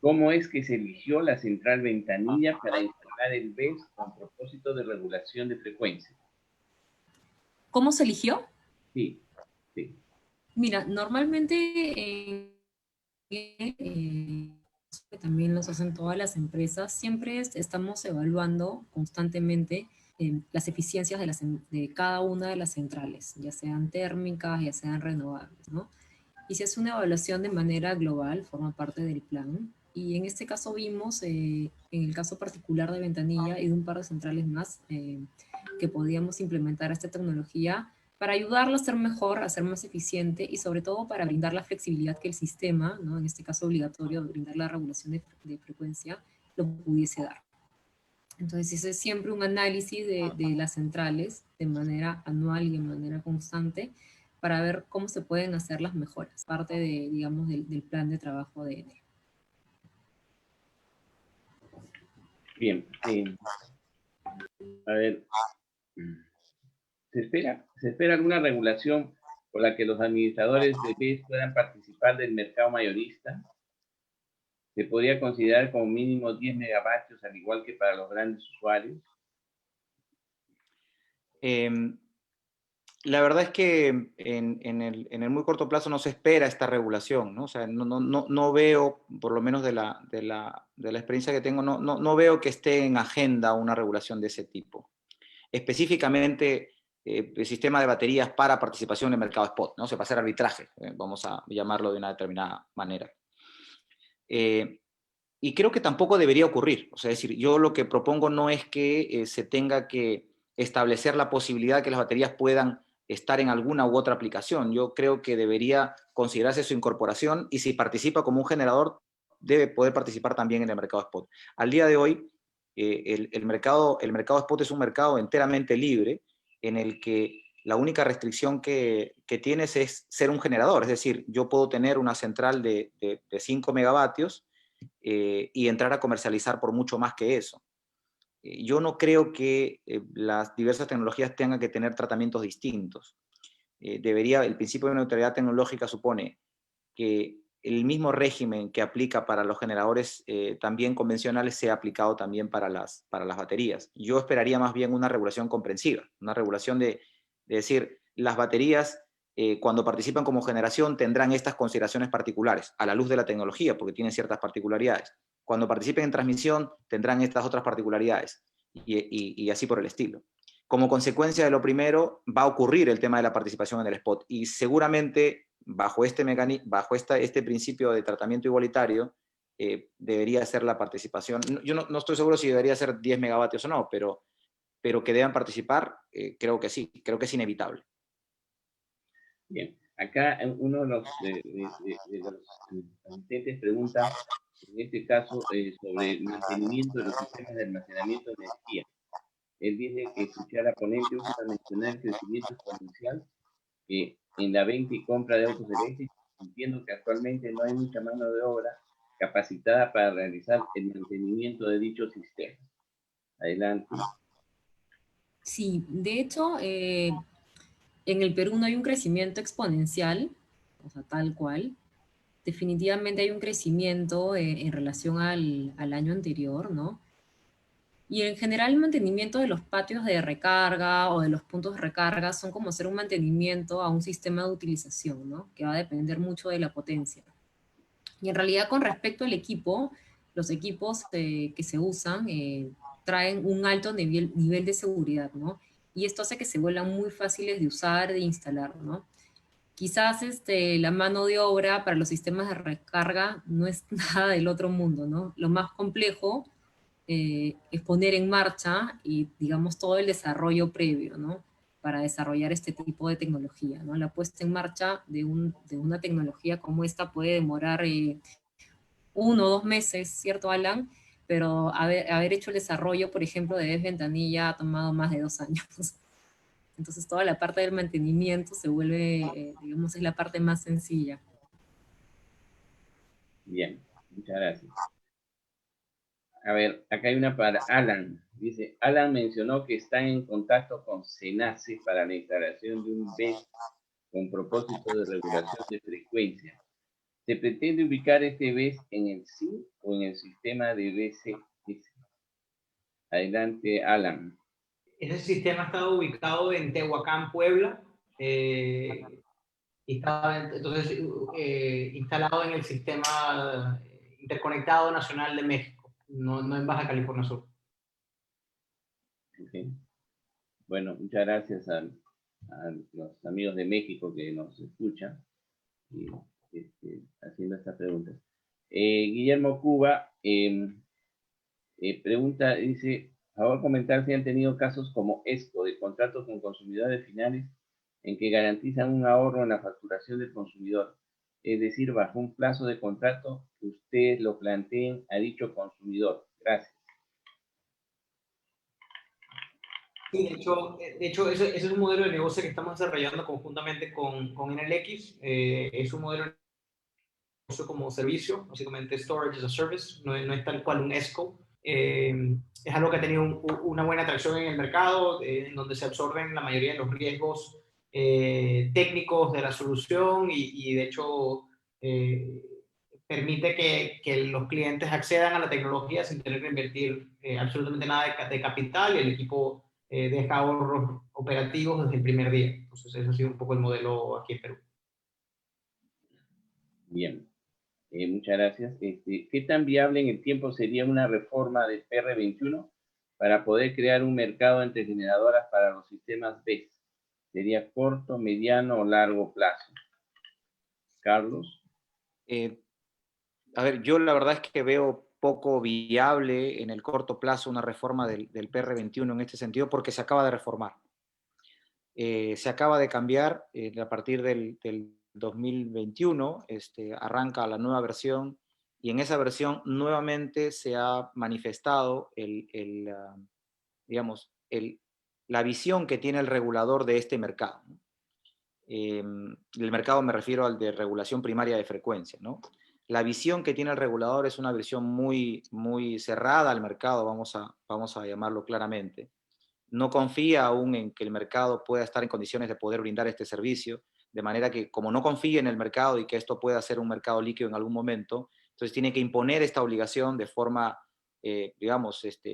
¿Cómo es que se eligió la central ventanilla para instalar el BES con propósito de regulación de frecuencia? ¿Cómo se eligió? Sí, sí. Mira, normalmente también los hacen todas las empresas, siempre estamos evaluando constantemente las eficiencias de cada una de las centrales, ya sean térmicas, ya sean renovables, ¿no? Y se hace una evaluación de manera global, forma parte del plan. Y en este caso vimos, en el caso particular de Ventanilla y de un par de centrales más, que podíamos implementar esta tecnología para ayudarlo a ser mejor, a ser más eficiente y sobre todo para brindar la flexibilidad que el sistema, ¿no? En este caso obligatorio, brindar la regulación de frecuencia, lo pudiese dar. Entonces, ese es siempre un análisis de las centrales de manera anual y de manera constante para ver cómo se pueden hacer las mejoras, parte de, digamos, del plan de trabajo de ENE. Bien. A ver, ¿se espera alguna regulación por la que los administradores de BES puedan participar del mercado mayorista? ¿Se podría considerar como mínimo 10 megavatios, al igual que para los grandes usuarios? La verdad es que en el muy corto plazo no se espera esta regulación, ¿no? O sea, no veo, por lo menos de la experiencia que tengo, no veo que esté en agenda una regulación de ese tipo. Específicamente, el sistema de baterías para participación en el mercado spot, ¿no? Se va a hacer arbitraje, vamos a llamarlo de una determinada manera. Y creo que tampoco debería ocurrir. O sea, es decir, yo lo que propongo no es que se tenga que establecer la posibilidad de que las baterías puedan estar en alguna u otra aplicación. Yo creo que debería considerarse su incorporación y si participa como un generador, debe poder participar también en el mercado spot. Al día de hoy, el mercado spot es un mercado enteramente libre en el que la única restricción que tienes es ser un generador. Es decir, yo puedo tener una central de 5 megavatios y entrar a comercializar por mucho más que eso. Yo no creo que las diversas tecnologías tengan que tener tratamientos distintos. El principio de neutralidad tecnológica supone que el mismo régimen que aplica para los generadores también convencionales sea aplicado también para las baterías. Yo esperaría más bien una regulación comprensiva, una regulación de decir, las baterías cuando participan como generación tendrán estas consideraciones particulares, a la luz de la tecnología, porque tienen ciertas particularidades. Cuando participen en transmisión tendrán estas otras particularidades, y así por el estilo. Como consecuencia de lo primero, va a ocurrir el tema de la participación en el spot, y seguramente bajo este principio de tratamiento igualitario, debería ser la participación. Yo no estoy seguro si debería ser 10 megavatios o no, pero que deban participar, creo que sí, creo que es inevitable. Bien, acá uno de los asistentes pregunta, en este caso, sobre el mantenimiento de los sistemas de almacenamiento de energía. Él dice que escuché a la ponente última mencionar el crecimiento exponencial en la venta y compra de autos eléctricos. Entiendo que actualmente no hay mucha mano de obra capacitada para realizar el mantenimiento de dichos sistemas. Adelante. Sí, de hecho, en el Perú no hay un crecimiento exponencial, o sea, tal cual. Definitivamente hay un crecimiento en relación al año anterior, ¿no? Y en general el mantenimiento de los patios de recarga o de los puntos de recarga son como hacer un mantenimiento a un sistema de utilización, ¿no? Que va a depender mucho de la potencia. Y en realidad con respecto al equipo, los equipos que se usan traen un alto nivel de seguridad, ¿no? Y esto hace que se vuelvan muy fáciles de usar, de instalar, ¿no? Quizás la mano de obra para los sistemas de recarga no es nada del otro mundo, ¿no? Lo más complejo es poner en marcha y, digamos, todo el desarrollo previo, ¿no? Para desarrollar este tipo de tecnología, ¿no? La puesta en marcha de una tecnología como esta puede demorar 1 o 2 meses, ¿cierto, Alan? Pero haber hecho el desarrollo, por ejemplo, de Ventanilla ha tomado más de 2 años. Entonces toda la parte del mantenimiento se vuelve, digamos, es la parte más sencilla. Bien, muchas gracias. A ver, acá hay una para Alan. Dice, Alan mencionó que están en contacto con SENACE para la instalación de un BES con propósito de regulación de frecuencia. ¿Se pretende ubicar este BES en el SIM o en el sistema de BCS? Adelante, Alan. Ese sistema está ubicado en Tehuacán, Puebla, y está entonces instalado en el sistema interconectado nacional de México, no en Baja California Sur. Okay. Bueno, muchas gracias a los amigos de México que nos escuchan y haciendo estas preguntas. Guillermo Cuba pregunta, dice, por favor comentar si han tenido casos como ESCO, de contratos con consumidores finales, en que garantizan un ahorro en la facturación del consumidor, es decir, bajo un plazo de contrato que ustedes lo planteen a dicho consumidor. Gracias. Sí, de hecho ese es un modelo de negocio que estamos desarrollando conjuntamente con NLX. Es un modelo de negocio como servicio, básicamente Storage as a Service, no es tal cual un ESCO. Es algo que ha tenido una buena atracción en el mercado, en donde se absorben la mayoría de los riesgos técnicos de la solución y de hecho permite que los clientes accedan a la tecnología sin tener que invertir absolutamente nada de capital, y el equipo deja ahorros operativos desde el primer día. Entonces ese ha sido un poco el modelo aquí en Perú. Bien, muchas gracias. ¿Qué tan viable en el tiempo sería una reforma del PR21 para poder crear un mercado entre generadoras para los sistemas BES? ¿Sería corto, mediano o largo plazo? Carlos. A ver, yo la verdad es que veo poco viable en el corto plazo una reforma del PR21 en este sentido, porque se acaba de reformar. Se acaba de cambiar a partir del 2021, arranca la nueva versión, y en esa versión nuevamente se ha manifestado la visión que tiene el regulador de este mercado. El mercado me refiero al de regulación primaria de frecuencia, ¿no? La visión que tiene el regulador es una visión muy, muy cerrada al mercado, vamos a llamarlo claramente. No confía aún en que el mercado pueda estar en condiciones de poder brindar este servicio, de manera que, como no confía en el mercado y que esto pueda ser un mercado líquido en algún momento, entonces tiene que imponer esta obligación de forma,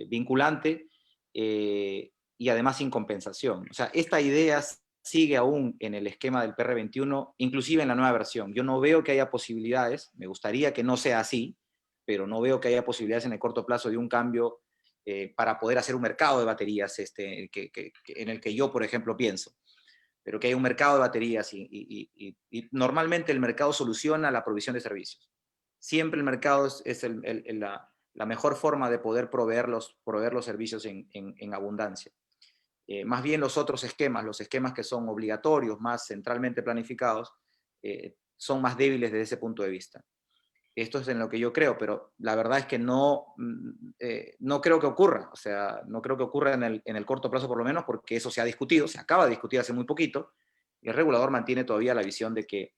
vinculante, y además sin compensación. O sea, esta idea sigue aún en el esquema del PR21, inclusive en la nueva versión. Yo no veo que haya posibilidades, me gustaría que no sea así, pero no veo que haya posibilidades en el corto plazo de un cambio para poder hacer un mercado de baterías en el que yo, por ejemplo, pienso. Pero que hay un mercado de baterías y normalmente el mercado soluciona la provisión de servicios. Siempre el mercado es la mejor forma de poder proveer los servicios en abundancia. Más bien los otros esquemas, los esquemas que son obligatorios, más centralmente planificados, son más débiles desde ese punto de vista. Esto es en lo que yo creo, pero la verdad es que no creo que ocurra. O sea, no creo que ocurra en el corto plazo por lo menos, porque eso se ha discutido, se acaba de discutir hace muy poquito, y el regulador mantiene todavía la visión de que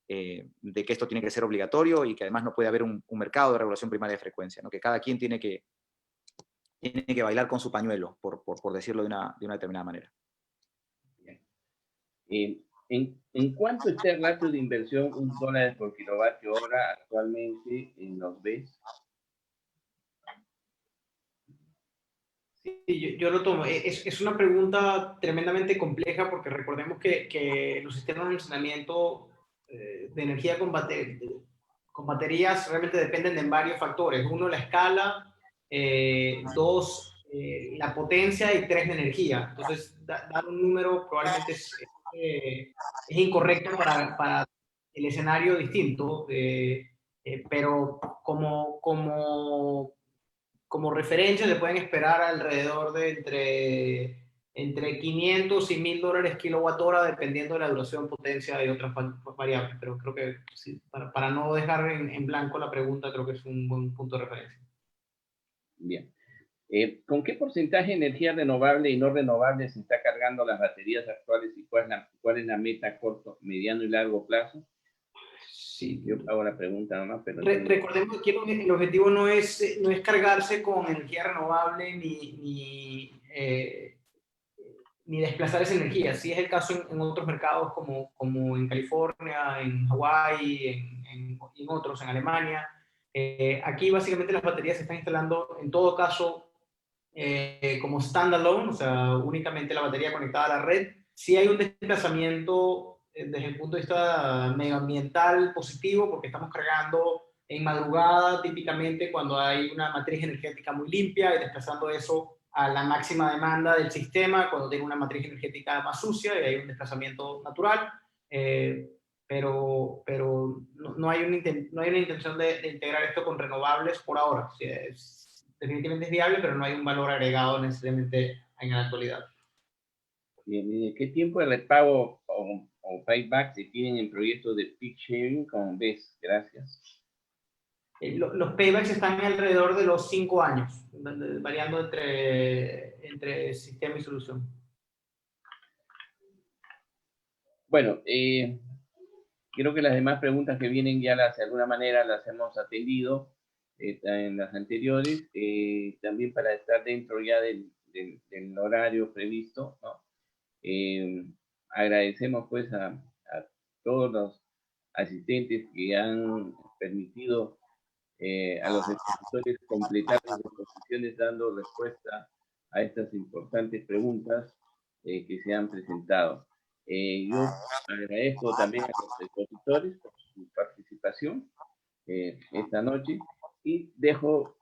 esto tiene que ser obligatorio y que además no puede haber un mercado de regulación primaria de frecuencia, ¿no? Que cada quien tiene que bailar con su pañuelo, por decirlo de una determinada manera. ¿En cuánto está el ratio de inversión $1 por kilovatio hora actualmente en los BES? Sí, yo lo tomo. Es una pregunta tremendamente compleja, porque recordemos que los sistemas de almacenamiento de energía con baterías realmente dependen de varios factores. Uno, la escala, dos, la potencia, y tres, la energía. Entonces, dar un número probablemente es incorrecto para el escenario distinto, pero como referencia se pueden esperar alrededor de entre 500 y $1,000 kilowatt hora, dependiendo de la duración, potencia y otras variables. Pero creo que sí, para no dejar en blanco la pregunta, creo que es un buen punto de referencia. Bien. ¿Con qué porcentaje de energía renovable y no renovable se está cargando las baterías actuales, y cuál es la meta a corto, mediano y largo plazo? Sí. Yo hago la pregunta nomás, pero... Recordemos que el objetivo no es cargarse con energía renovable ni desplazar esa energía. Sí es el caso en otros mercados como en California, en Hawái, en otros, en Alemania. Aquí básicamente las baterías se están instalando en todo caso como standalone, o sea, únicamente la batería conectada a la red. Sí hay un desplazamiento desde el punto de vista medioambiental positivo, porque estamos cargando en madrugada típicamente cuando hay una matriz energética muy limpia y desplazando eso a la máxima demanda del sistema cuando tiene una matriz energética más sucia y hay un desplazamiento natural, pero no hay una intención de integrar esto con renovables por ahora. O sea, definitivamente es viable, pero no hay un valor agregado necesariamente en la actualidad. Bien, ¿qué tiempo de repago o payback se tienen en proyectos de peak shaving con BES? Gracias. Los paybacks están alrededor de los 5 años, variando entre sistema y solución. Bueno, creo que las demás preguntas que vienen ya de alguna manera las hemos atendido en las anteriores, también para estar dentro ya del horario previsto, ¿no? Agradecemos pues a todos los asistentes que han permitido a los expositores completar sus exposiciones dando respuesta a estas importantes preguntas que se han presentado. Yo agradezco también a los expositores por su participación esta noche y dejo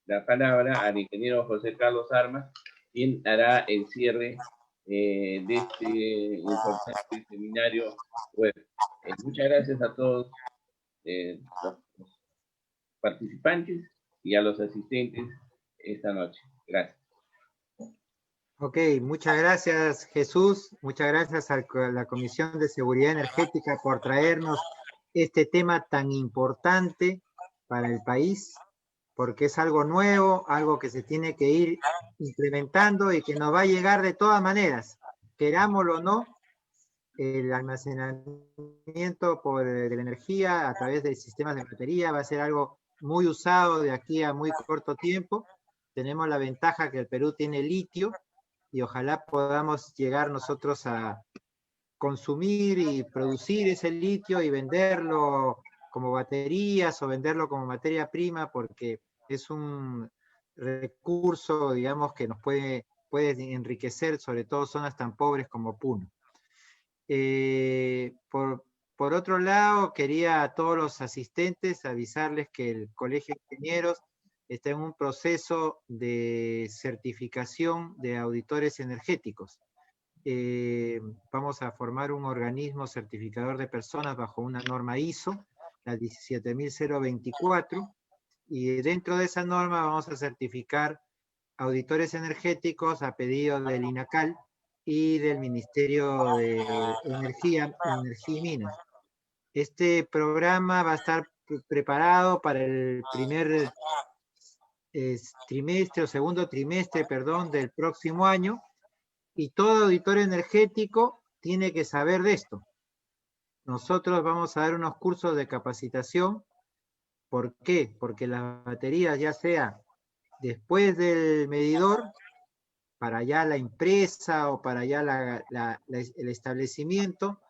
la palabra al ingeniero José Carlos Armas, quien hará el cierre de este importante seminario web. Muchas gracias a todos los participantes y a los asistentes esta noche. Gracias. Ok, muchas gracias Jesús, muchas gracias a la Comisión de Seguridad Energética por traernos este tema tan importante para el país, porque es algo nuevo, algo que se tiene que ir implementando y que nos va a llegar de todas maneras, querámoslo o no. El almacenamiento de la energía a través de sistemas de batería va a ser algo muy usado de aquí a muy corto tiempo. Tenemos la ventaja que el Perú tiene litio y ojalá podamos llegar nosotros a consumir y producir ese litio y venderlo como baterías o venderlo como materia prima, porque es un recurso, digamos, que nos puede enriquecer, sobre todo zonas tan pobres como Puno. Por otro lado, quería a todos los asistentes avisarles que el Colegio de Ingenieros está en un proceso de certificación de auditores energéticos. Vamos a formar un organismo certificador de personas bajo una norma ISO, la 17024, y dentro de esa norma vamos a certificar auditores energéticos a pedido del INACAL y del Ministerio de Energía y Minas. Este programa va a estar preparado para el primer trimestre o segundo trimestre, perdón, del próximo año, y todo auditor energético tiene que saber de esto. Nosotros vamos a dar unos cursos de capacitación. ¿Por qué? Porque las baterías, ya sea después del medidor, para allá la empresa o para allá el establecimiento,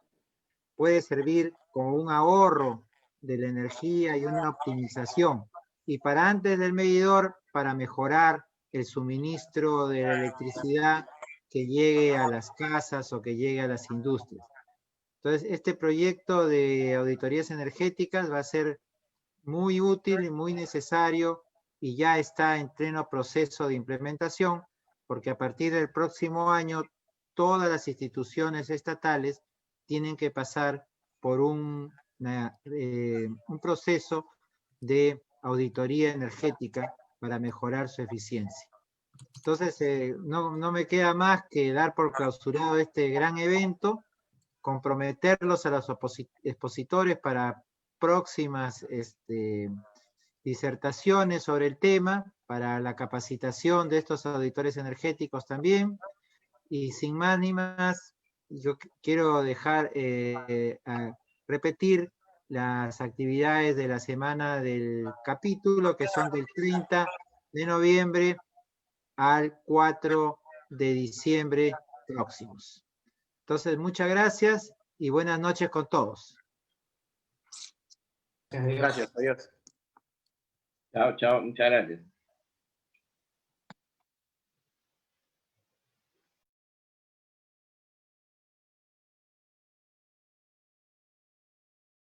puede servir como un ahorro de la energía y una optimización. Y para antes del medidor, para mejorar el suministro de la electricidad que llegue a las casas o que llegue a las industrias. Entonces, este proyecto de auditorías energéticas va a ser muy útil y muy necesario y ya está en pleno proceso de implementación, porque a partir del próximo año todas las instituciones estatales tienen que pasar por un proceso de auditoría energética para mejorar su eficiencia. Entonces, no me queda más que dar por clausurado este gran evento, comprometerlos a los expositores para próximas disertaciones sobre el tema, para la capacitación de estos auditores energéticos también, y sin más ni más, yo quiero dejar repetir las actividades de la semana del capítulo, que son del 30 de noviembre al 4 de diciembre próximos. Entonces, muchas gracias y buenas noches con todos. Gracias, adiós. Chao, chao, muchas gracias.